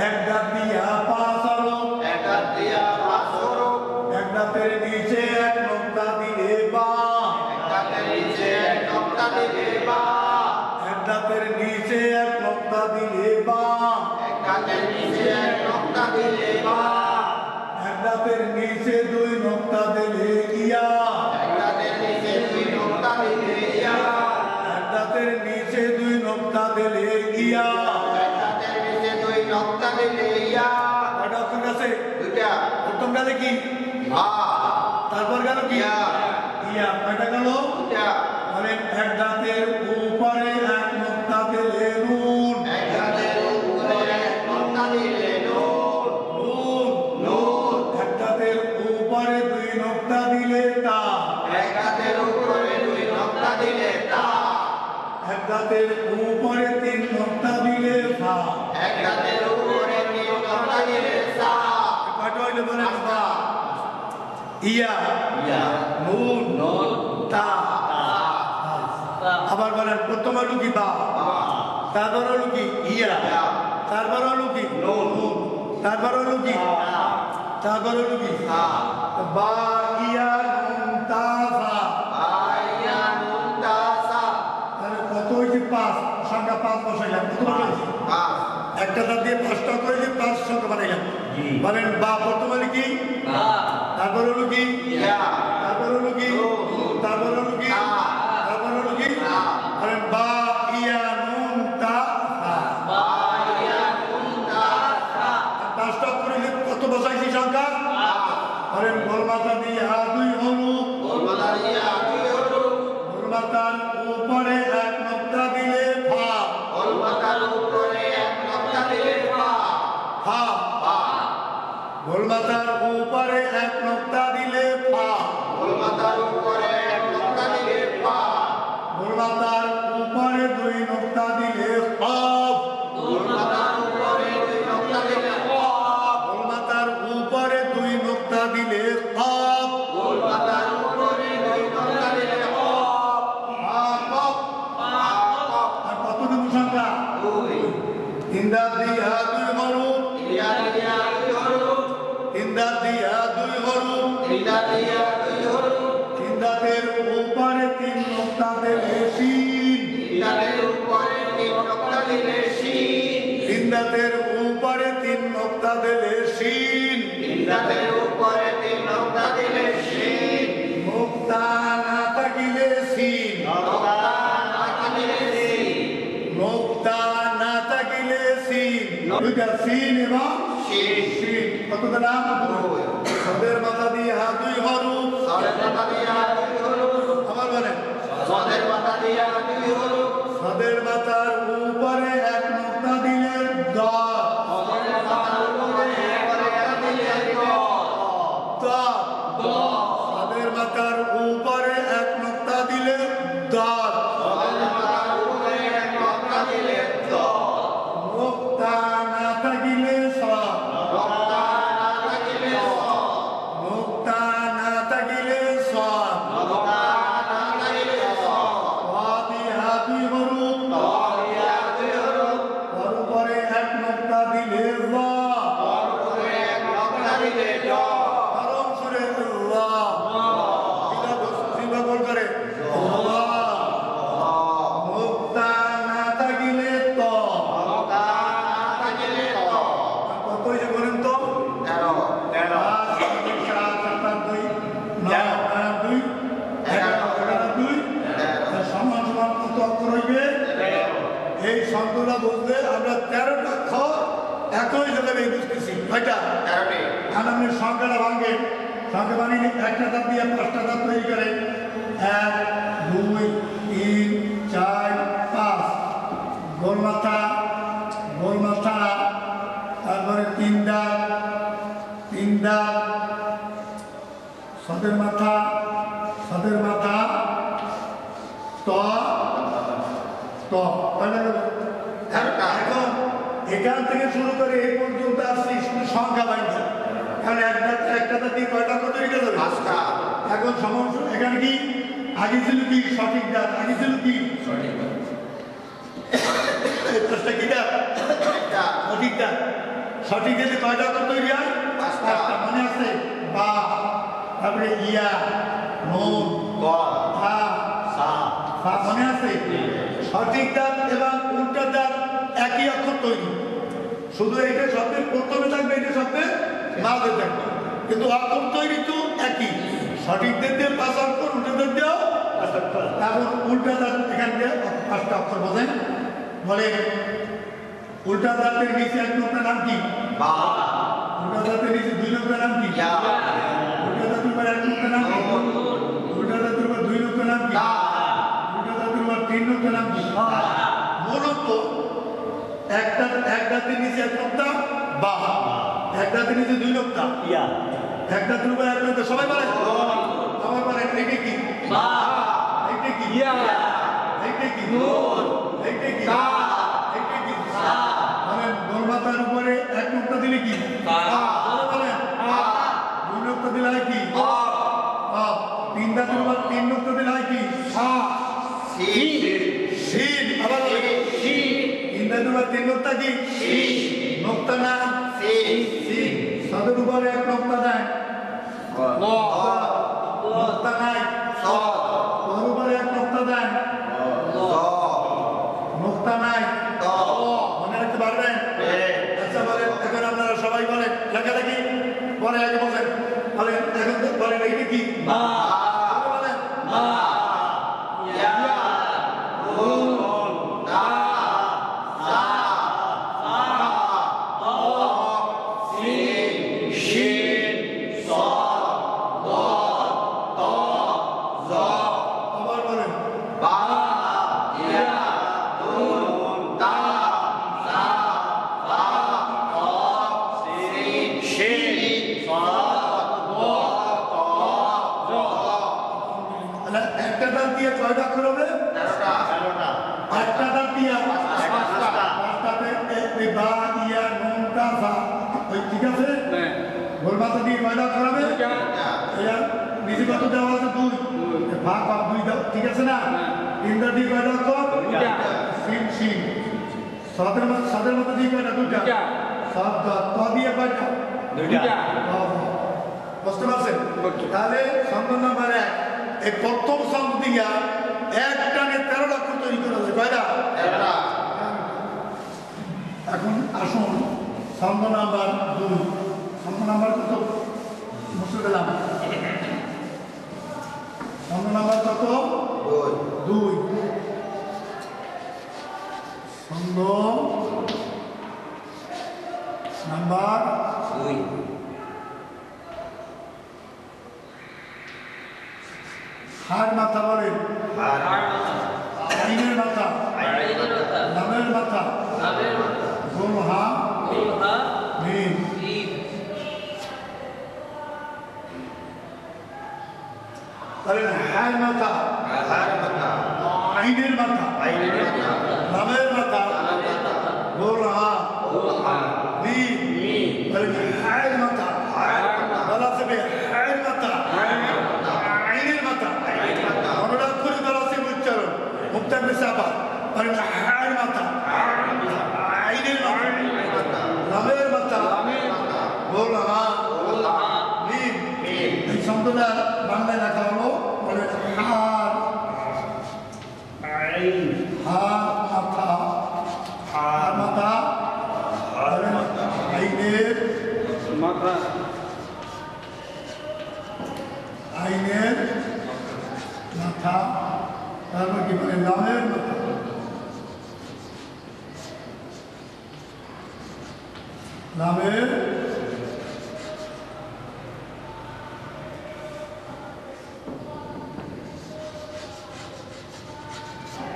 এক দাঁত দিয়া পা স্বরূপ এক দাঁত দিয়া পা স্বরূপ এক দাঁতের নিচে এক নোক্তা দিলে বা এক দাঁতের নিচে এক নোক্তা দিলে বা এক দাঁতের নিচে এক নোক্তা দিলে বা এক দাঁতের নিচে এক নোক্তা দিলে বা এক দাঁতের নিচে দুই নোক্তা দিলে ইয়া এক দাঁতের নিচে দুই নোক্তা দিলে ইয়া এক দাঁতের নিচে দুই নোক্তা দিলে ইয়া এক দাঁতের নিচে দুই নোক্তা দিলে ইয়া কয়টা অক্ষর আছে দুইটা প্রথমটা দেখি বা তারপর গেল কি ইয়া ইয়া কয়টা গেল দুইটা বলেন এক দাঁতের উপরে এক নোক্তা দিলে নুন এক দাঁতের উপরে এক নোক্তা দিলে নুন নুন নুন এক দাঁতের উপরে দুই নোক্তা দিলে তা এক দাঁতের উপরে দুই নোক্তা দিলে তা এক দাঁতের উপরে তিন নোক্তা দিলে ফা এক দাঁতের উপরে তিন নোক্তা দিলে সা কয়টা হইল বলেন বা ইয়া ইয়া নুন নুন তা তা আবার বলেন প্রথম হলো কি বা বা তারপর হলো কি ইয়া ইয়া তারপর হলো কি নুন তারপর হলো কি তা তারপর হলো কি তা বা ইয়া নুন তা ফা বা ইয়া নুন তা সা তাহলে কত হয়েছে পাঁচ সংখ্যা পাঁচ বসাইলাম কত বসাইছি বা একটা দাঁত দিয়ে পাঁচটা করে দিয়ে পাঁচ সংখ্যা বানাইলাম বলেন বা প্রথম হলো কি বা তারপর হলো কি ইয়া তারপর হলো কি তারপর হলো কি তারপর হলো কি বলেন বা ইয়া নুন তা ফা বা ইয়া নুন তা সা আর পাঁচটা করে দিয়ে কত বসাইছি সংখ্যা বলেন গোলমাতা দিয়ে দুই হলুদ গোলমাতা দিয়া দুই হলুদ গোলমাতার উপরে এক নোক্তা দিলে ফা গোলমাতার উপরে এক নোক্তা দিলে ফা ফা ফা গোলমাতার উপরে এক নোক্তা দিলে ফা গোলমাতার উপরে এক নোক্তা দিলে ফা গোলমাতার উপরে দুই নোক্তা দিলে কফ গোলমাতার উপরে দুই নোক্তা দিলে কফ গোলমাতার উপরে দুই নোক্তা দিলে কফ গোলমাতার উপরে দুই নোক্তা দিলে কফ ফা কফ ফা কফ আর কতটুকু সংখ্যা দুই তিনদা দিয়া দুই হলুদ ইয়া দিয়া দুই হলুদ তিনদা দিয়া দুই হলুদ ইয়া দিয়া দুই হলুদ তিনদাতের উপরে তিন নোক্তা দিলে শিন ইয়াদের উপরে তিন নোক্তা দিলে শিন তিনদাতের উপরে তিন নোক্তা দিলে শিন ইয়াদের উপরে তিন নোক্তা দিলে শিন নোক্তা না থাকিলে শিন নোক্তা না থাকিলে শিন নোক্তা না থাকিলে শিন দুইটা শিন এবং শিন শিন কতটা নাম দুই সদের মাথা দিয়ে দুই হরুপ সদের মাথা দিয়া দুই হলুদ আমার বলেন সদের মাথা দিয়া দুই হলুদ সদের মাথার উপরে এক নোক্তা দিলে দশ সদের মাথার উপরে একটা দিলে দশ দশ সদের মাথার উপরে এক নোক্তা দিলে দশ সদের মাথার উপরে এক নোক্তা দিলে দশ নোক্তা না থাকিলে সব নোক্তা না থাকিলে সব নোক্তা না থাকিলে সব নোক্তা না থাকিলে সব দুই হরুপ তলিয়া দুই হলুদ ওর উপরে এক নোক্তা দিলে র ওর উপরে এক নোক্তা দিলে জ পরম সুরে সিবা বল করে নোক্তা না থাকিলে ত নোক্তা না থাকিলে ত কত হয়েছে বলেন তো 13 সম্মান সমান কত অক্ষর হইবে এই শব্দটা বুঝলে আমরা 13টা অক্ষর একই জায়গায় বুঝতেছি কয়টা আপনি সংখ্যাটা ভাঙবেন সংখ্যা বানিয়ে একটা দাঁত দিয়ে পাঁচটা দাঁত তৈরি করে 1 2 3 4 5 গোল মাথা তারপরে তিন দাঁত সদের মাথা ত এখন এখান থেকে শুরু করে এই পর্যন্ত আসছি শুধু সংখ্যা বাইনা কারণ একটা দিয়ে কয়টা তৈরি করে দেবে পাঁচটা এখন সমস্যা এখানে কি আগে ছিল কি সঠিক দাঁত, আগে ছিল কি চেষ্টা কি দাঁত, সঠিক দাঁত। সঠিক দাঁতে কয়টা অক্ষর তৈরি হয়? পাঁচটা। মনে আছে? বা, তারপরে ইয়া, নুন, থা, সা, মনে আছে? সঠিক দাঁত এবং উল্টা দাঁত একই অক্ষর তৈরি, শুধু এটা শব্দের প্রথমে থাকবে, এটা শব্দের মাঝে থাকবে, কিন্তু অক্ষর তৈরি তো একই। সঠিক দাঁত দিয়ে 5 অক্ষর, উল্টা দাঁত দিয়েও, তারপর উল্টা দাঁত এখান দিয়ে 5টা অক্ষর বোঝেন। বলে উল্টা দাঁতের নিচে এক নোকতার নাম কি? উল্টা দাঁতের নিচে 2 নোকতার নাম কি? উল্টা দাঁতের উপর 1 নোকতার নাম কি? উল্টা দাঁতের উপর 2 নোকতার নাম কি? উল্টা দাঁতের উপর 3 নোকতার নাম কি? মূলত এক দাঁতের নিচে 1 নোকতা বা, এক দাঁতের নিচে 2 নোকতা, এক দাঁতের উপর 1 নোকতা। সবাই বলেন, সবাই বলেন, এইটা কি? এইটা কি? এইটা কি? এইটা কি? এইটা কি? মানে গোল মাথার উপরে 1 নোকতা দিলে কি? বলেন, 2 নোকতা দিলে হয় কি? 3 দাঁতের উপর 3 নোকতা দিলে হয় কি? শিন। আবার বলেন, 3 দাঁতের উপর 3 নোকতা কি? নোকতা না শিন। সাদের উপরে 1 নোকতা দেয়, নোকতা নাই। ওর উপরে 1 নোকতা দেয়, নোকতা নাই। মনে রাখতে পারবেন? আচ্ছা বলেন, এখন আপনারা সবাই বলেন, লেখালেখি পরে আগে বলেন, বলেন এখন বলেন এইটা কি? বলেন আবার বলেন। একটা দাঁত দিয়ে কয়টা অক্ষর হবে? 8টা দাঁত দিয়ে 5টাতে বা, ইয়া, নুন, তা, সা। ওই ঠিক আছে? গোল মাথা দিয়ে কয়টা অক্ষর হবে? নিচে কত দেওয়া আছে? 2। ভাগ 2 দাও, ঠিক আছে না? 3 দাঁত দিয়ে কয়টা অক্ষর? সিন, সিন। সাদের মতো দিয়ে কয়টা? 2টা। সাত দাঁত। ত দিয়ে কয়টা? 2টা। বুঝতে পারছেন? তাহলে ছন্দ নাম্বার 1, এই প্রথম ছন্দ দিয়া 1 টানে 13 অক্ষর তৈরি করা যায়। কয়টা? 13টা। এখন আসুন ছন্দ নাম্বার 2। ছন্দ নাম্বার কত? মুছে দিলাম। ছন্দ নাম্বার কত? 2। ছন্দ নাম্বার 2। হার মাথা বলেন। আইনের মাথা, নামের মাথা, গোল হা, মিম। বলেন হার মাথা, আইনের মাথা, নামের মাথা, গোল হা, মিম। বলেন হার মাথা, বলা যাবে হার মাথা, আইনের মাথা। অনুরাগ করে বলা আছে উচ্চারণ, মুক্তার বেশি আবার। বলেন হার মাথা, আইনের মাথা, নামের মাথা, গোল হা, মিম। এই শব্দটা বাংলায় লেখা হলো। বলেন হার, হার মাথা, হার মাথা, আইনের মাথা, আইনের মাথা। তারপর কি বলে? নামের মাথা, নামের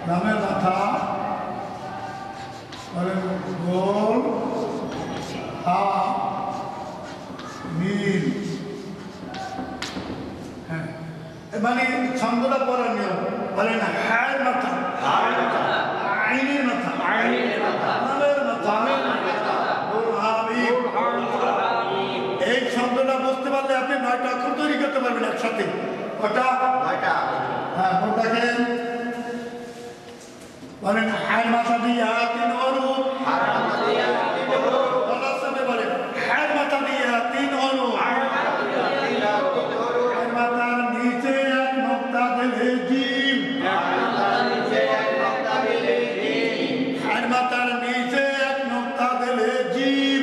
নামের মাথা। বলেন গোল হা, মিল। হ্যাঁ, মানে ছন্দটা পড়ার নিয়ম। বলেন হার মাথা, আইনের মাথা, নামের মাথা, গোল হা, মিল। এই ছন্দটা বুঝতে পারলে আপনি 9টা অক্ষর তৈরি করতে পারবেন একসাথে। কটা? 9টা। হ্যাঁ ভোট দেখেন বলেন হায় মাথা দিয়া তিন হরুপ গলার সাথে বলেন হায় মাথা দিয়া তিন হরুপ হায় মাথার নিচে এক নোক্তা দিলে জিম হায় মাথার নিচে এক নোক্তা দিলে জিম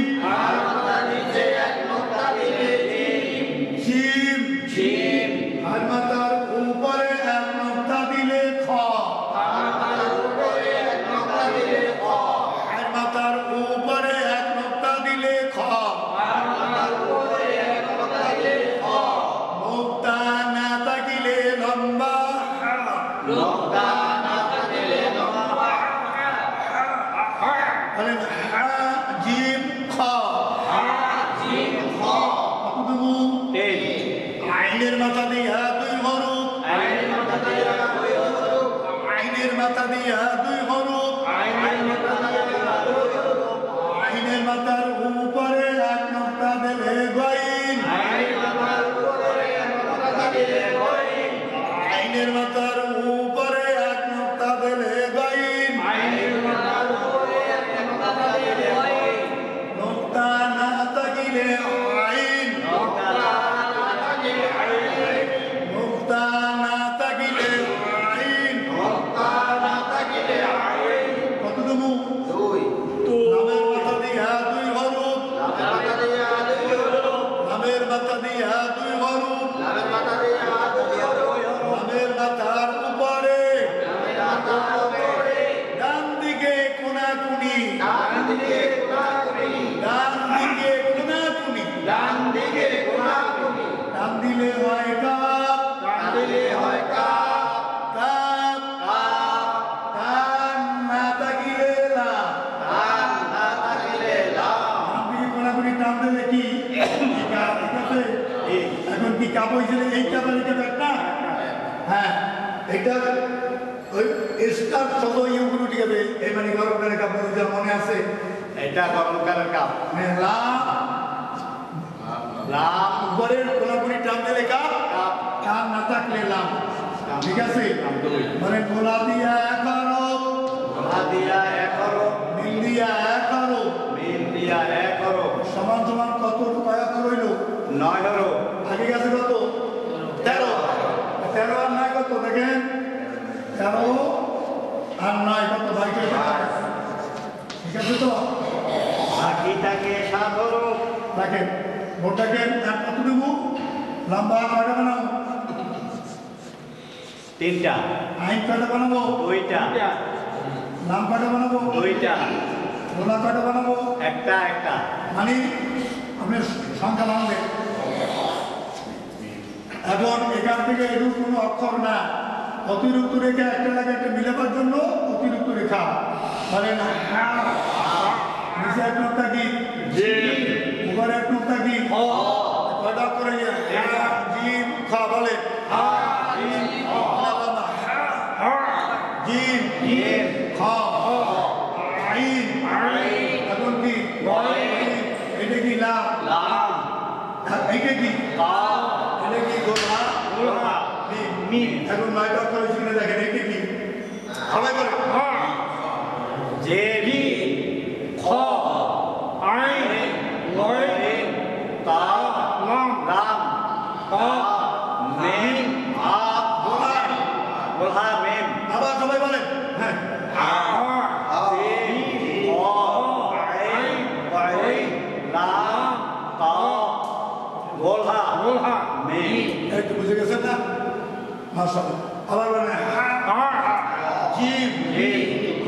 জিম হায় মাথার উপরে এক নোক্তা দিলে খ হায় মাথার উপরে এক নোক্তা দিলে খ নোক্তা না থাকিলে লম্বা বলেন হা জিম খ কতটুকু আইনের মাথা দিয়া দুই হরুপ আইনের মাথা দিয়া দুই হরুপ আইনের মাথার উপরে এক নোক্তা দিলে গইন আইনের মাথার উপরে এক নোক্তা দিলে গইন নোক্তা না থাকিলে আইন নোক্তা না থাকিলে আইন কতটুকু নামের মাথা দিয়া দুই হরুপ নামের মাথা দিয়া দুই হরুপ নামের মাথার উপরে ডান দিকে কোনাকুনি ডান দিকে কোনাকুনি ডান দিলে হয় কাপ কাপ কান না থাকিলে লাভ ডান দিকে কোনাকুনি টান দিলে কি কাপ ঠিক আছে এখন কি কাপ হয়েছিল এইটা বাড়িতে একটা হ্যাঁ এটা ওই স্টার সদ ইউগুলো ঠিক আছে এই মানে গরমকালের কাপ যা মনে আছে এটা গরমকালের কাপ হ্যাঁ লাভ উপরের কোনাকুনি টান দিলে কাপ কান না থাকলে লাভ ঠিক আছে মানে গোলা দিয়া এক হরফ মিল দিয়া এক হরফ সমান সমান কত কয়েক রইল 9 হরফ আগে গেছে কত 13 আর 9 কত দেখেন 13 আর 9 কত ভাই ঠিক আছে তো বাকি থাকে 7 হরফ দেখেন ভোট দেখেন কতটুকু লম্বা কয়টা বানাবো 3টা আইন কয়টা বানাবো 2টা নাম কয়টা বানাবো 2টা গোলা কয়টা বানাবো একটা মানে আপনি সংখ্যা বানাবেন এখন এখান থেকে এরূপ কোনো অক্ষর না অতিরিক্ত রেখা একটা লাগে একটা মিলাবার জন্য অতিরিক্ত রেখা মানে নিচে এক নোক্তা কি উপরে এক নোক্তা কি কয়টা করে জিম খা বলে জিম খা আইন এখন কি এটা কি লাভ এইটা কি এটা কি গোলা মিম এখন 9টা অক্ষর শিখে দেখেন এইটা কি সবাই বলে খ আইন তা লাম তা মিম গোলা মিম আবার সবাই বলেন হ্যাঁ একটু বুঝে গেছেন না মাশাআল্লাহ আবার বলেন জিম খ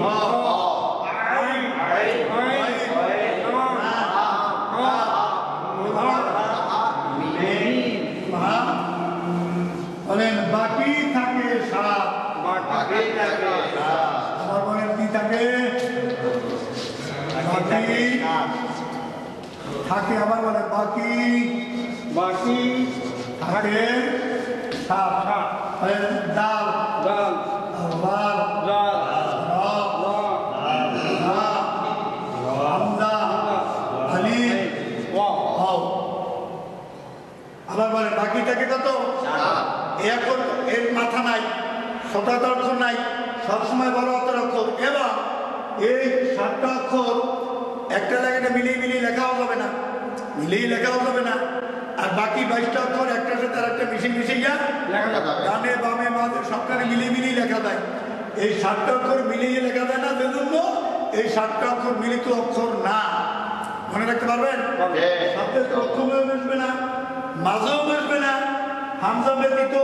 বলেন বাকি থাকে 7 আবার বলেন কি থাকে বাকি থাকে আবার বলে বাকি থাকে 7 ডাল আবার বলে বাকি থাকে কত এখন এর মাথা নাই ছোট হাতের অক্ষর নাই, সবসময় বড় হাতের অক্ষর। এবং এই 7টা অক্ষর একটা জায়গাটা মিলিয়ে লেখাও যাবে না, লেখাও যাবে না। আর বাকি 22টা অক্ষর একটার সাথে আর একটা মিশিয়ে লেখা যাবে। ডানে বামে মাঝে সবখানে মিলিয়ে লেখা যায়। এই 7টা অক্ষর মিলিয়ে লেখা যায় না, সেজন্য এই 7টা অক্ষর মিলিত অক্ষর না। মনে রাখতে পারবেন? শব্দের প্রথমেও মিশবে না, মাঝেও মিশবে না, হামজা ব্যতীত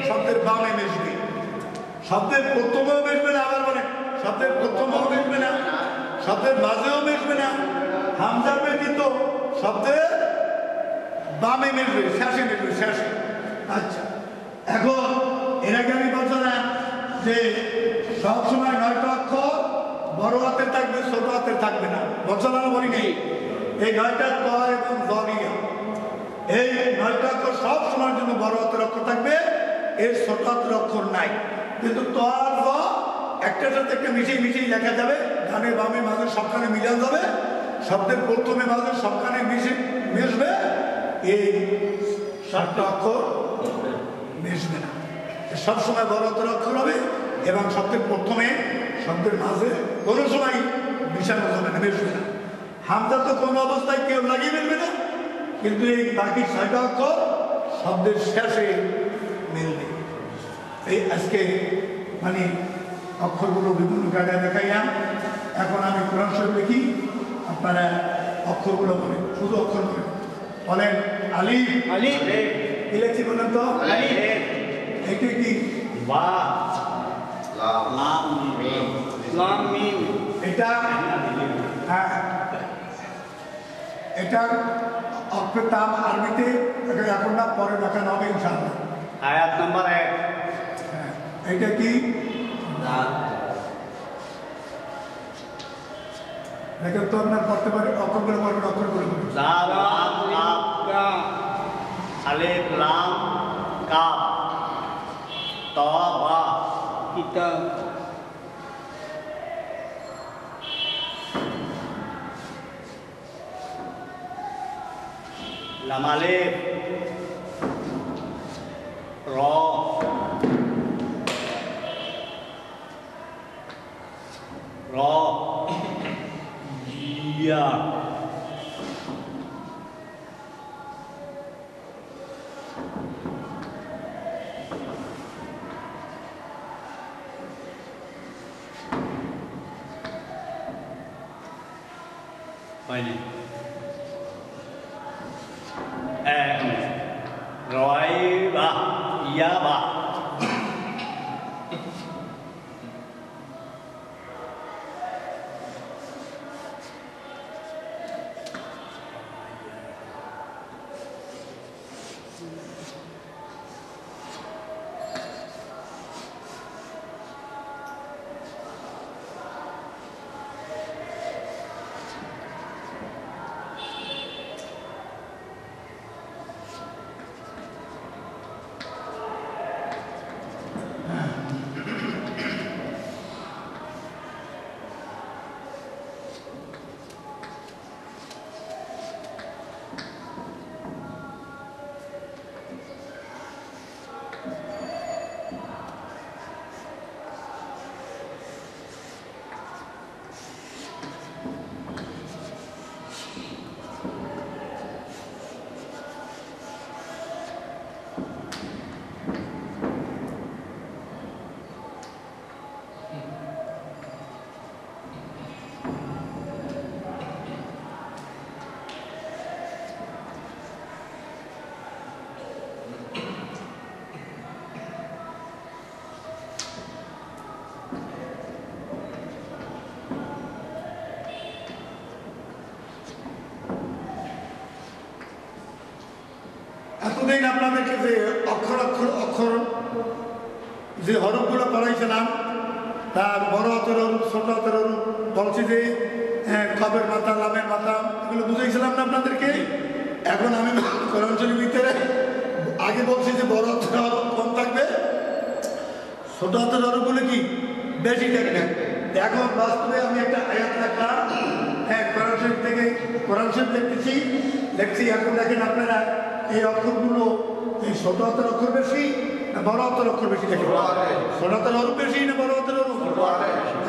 শব্দের বামে মিশবে। শব্দের প্রথমেও মিশবে না, আবার বলেন শব্দের প্রথমেও মিশবে না, শব্দের মাঝেও মিশবে না, হামজা ব্যতীত শব্দের বামে মিশবে, শেষে মিশবে, শেষে। আচ্ছা, এখন এর আগে আমি বলছিলাম যে সবসময় 9টা অক্ষর বড় হাতের থাকবে, ছোট হাতের থাকবে না। বলছিলাম বলি নেই? এই 9টা ক এবং দরিয়া, এই 9টা অক্ষর সব সময়ের জন্য বড় হাতের অক্ষর থাকবে, এর ছোট হাতের অক্ষর নাই। কিন্তু ত আর ব একটার সাথে একটা মিশিয়ে লেখা যাবে, ডানে বামে মাঝে সবখানে মিলান যাবে, শব্দের প্রথমে মাঝে সবখানে মিশবে। এই 7টা অক্ষর মিশবে না, সবসময় বড় হাতের অক্ষর হবে এবং শব্দের প্রথমে শব্দের মাঝে কোনো সময় মিশানো যাবে না, মিশবে না। হামজা তো কোনো অবস্থায় কেউ লাগিয়ে মিলবে না, কিন্তু এই বাকি 6টা অক্ষর শব্দের শেষে মিলবে। এই আজকে মানে অক্ষরগুলো বিভিন্ন জায়গায় দেখাইলাম। এখন আমি কোরআন শরীফ লিখি, আপনারা অক্ষরগুলো বলেন, শুধু অক্ষর বলেন। আলিফ, আলিফ, কি লিখছি বলেন তো? আলিফ, এটা কি? বা, লাম মিম। লাম মিম। এটা হ্যাঁ, এটার অক্ষরের দাম আরবিতে এখন না, পরে দেখানো হবে ইনশাআল্লাহ। আয়াত নাম্বার 1। হ্যাঁ, এটা কি? দেখেন তো আপনার পড়তে পারে, অক্ষরগুলো পড়বেন, অক্ষরগুলো পড়বেন। লাম, লাম, লাম, কাফ, আলিফ, লাম, কাফ, ত, বা, কিতাব, লাম আলিফ, র, র, ইয়া, হয়নি। রয়বা, ইয়াবা, এতদিন আপনাদেরকে যে অক্ষর যে হরফগুলো পড়াইছিলাম, তার বড় হাতের হরফ, ছোট হাতের হরফ বলছি যে কবের মাথা, লামের মাথা, এগুলো বুঝাইছিলাম না আপনাদেরকে। এখন আমি কোরআন শরীফের ভিতরে আগে বলছি যে বড় হাতের হরফ কম থাকবে, ছোট হাতের হরফগুলো কি বেশি থাকবে। এখন বাস্তবে আমি একটা আয়াত রাখলাম, কোরআন শরীফ থেকে, কোরআন শরীফ লিখছি। এখন দেখেন আপনারা এই অক্ষরগুলো, এই কি ছোট হাতের অক্ষর বেশি না বড় হাতের অক্ষর বেশি দেখে ছোট হাতের হরফ বেশি না বড় হাতের হরফ?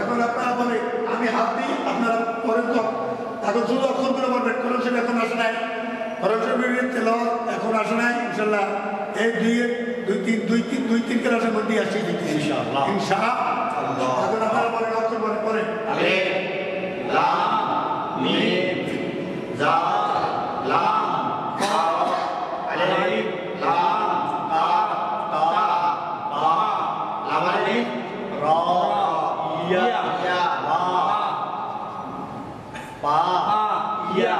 এখন আপনারা বলে আমি হাত দিই, আপনারা পরের তো এখন শুধু অক্ষরগুলো বলবেন। কোরআন শরীফ এখন আসে নাই, কোরআন শরীফের তেলাওয়াত এখন আসে নাই। ইনশাআল্লাহ এই দুই তিন ক্লাসের মধ্যেই আসছে ইনশাআল্লাহ। ইনশাআল্লাহ। এখন আপনারা বলেন অক্ষর বলেন আলিফ লাম মিম জাল লাম রা আলিফ লাম তা তা বা লাম আলিফ র ইয়া ইয়া বা পা ইয়া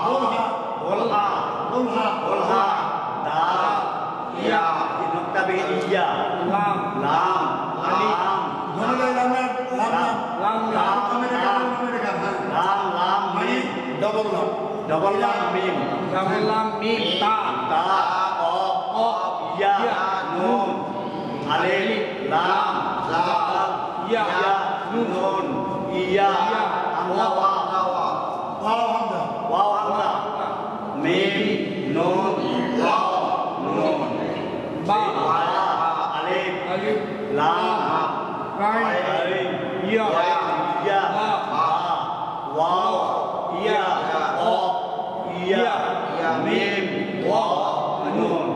বলহা বলহা বলহা বলহা দা ইয়া নুক্তা বে ইয়া লাম লাম লাম ধরে লাম লাম মিম ডবল লাম ডবল লাম মিম ডাবল লাম মিম তা তা অ ইয়া নুন আলিফ লাম লাম ইয়া নুন ইয়া হামজা ওয়া ওয়াও হামজা ওয়াও হামজা মিম নুন ওয়াও নুন বা আলিফ আলিফ লাম রাই আলিফ ইয়া ইয়া বা ওয়াও ইয়া অ ইয়া মিম ওয়াও নুন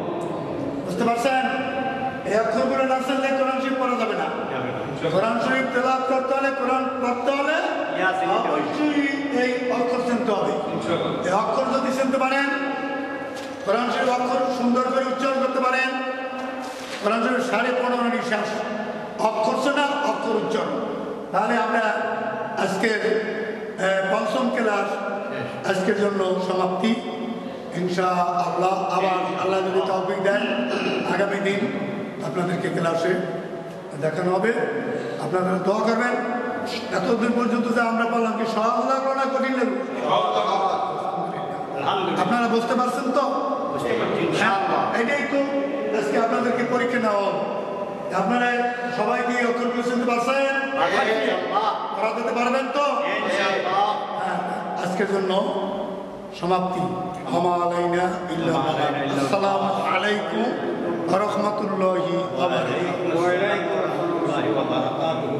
বুঝতে পারছেন? এই অক্ষরগুলো না জানলে কোরআন শরীফ পড়া যাবে না। কোরআন শরীফ তেলাওয়াত করতে হলে, কোরআন পড়তে হলে অবশ্যই এই অক্ষর চিনতে হবে। এই অক্ষর যদি চিনতে পারেন, কোরআন শরীফ অক্ষর সুন্দর করে উচ্চারণ করতে পারেন, কোরআন শরীফ 15.5 নিঃশ্বাস অক্ষর শোনা অক্ষর উচ্চারণ, তাহলে আমরা আজকের পঞ্চম ক্লাস আজকের জন্য সমাপ্তি। ইনশাআল্লাহ আবার আল্লাহ যদি তৌফিক দেন আগামী দিন আপনাদেরকে ক্লাসে দেখানো হবে। আপনারা দোয়া করবেন। এতদিন পর্যন্ত যে আমরা পারলাম কি সহজ লাগলো না কঠিন লাগলো? আপনারা বুঝতে পারছেন তো? এটাই তো আজকে আপনাদেরকে পরীক্ষা নেওয়া হবে। আপনারা সবাই কি অক্ষরগুলো চিনতে পারছেন? করা যেতে পারবেন তো? হ্যাঁ, আজকের জন্য সমাপ্তি। আমালাইনা ইল্লা আসসালামু আলাইকুম ওয়া রাহমাতুল্লাহি ওয়া বারাকাতুহু। ওয়া আলাইকুম আসসালাম ওয়া বারাকাতুহু।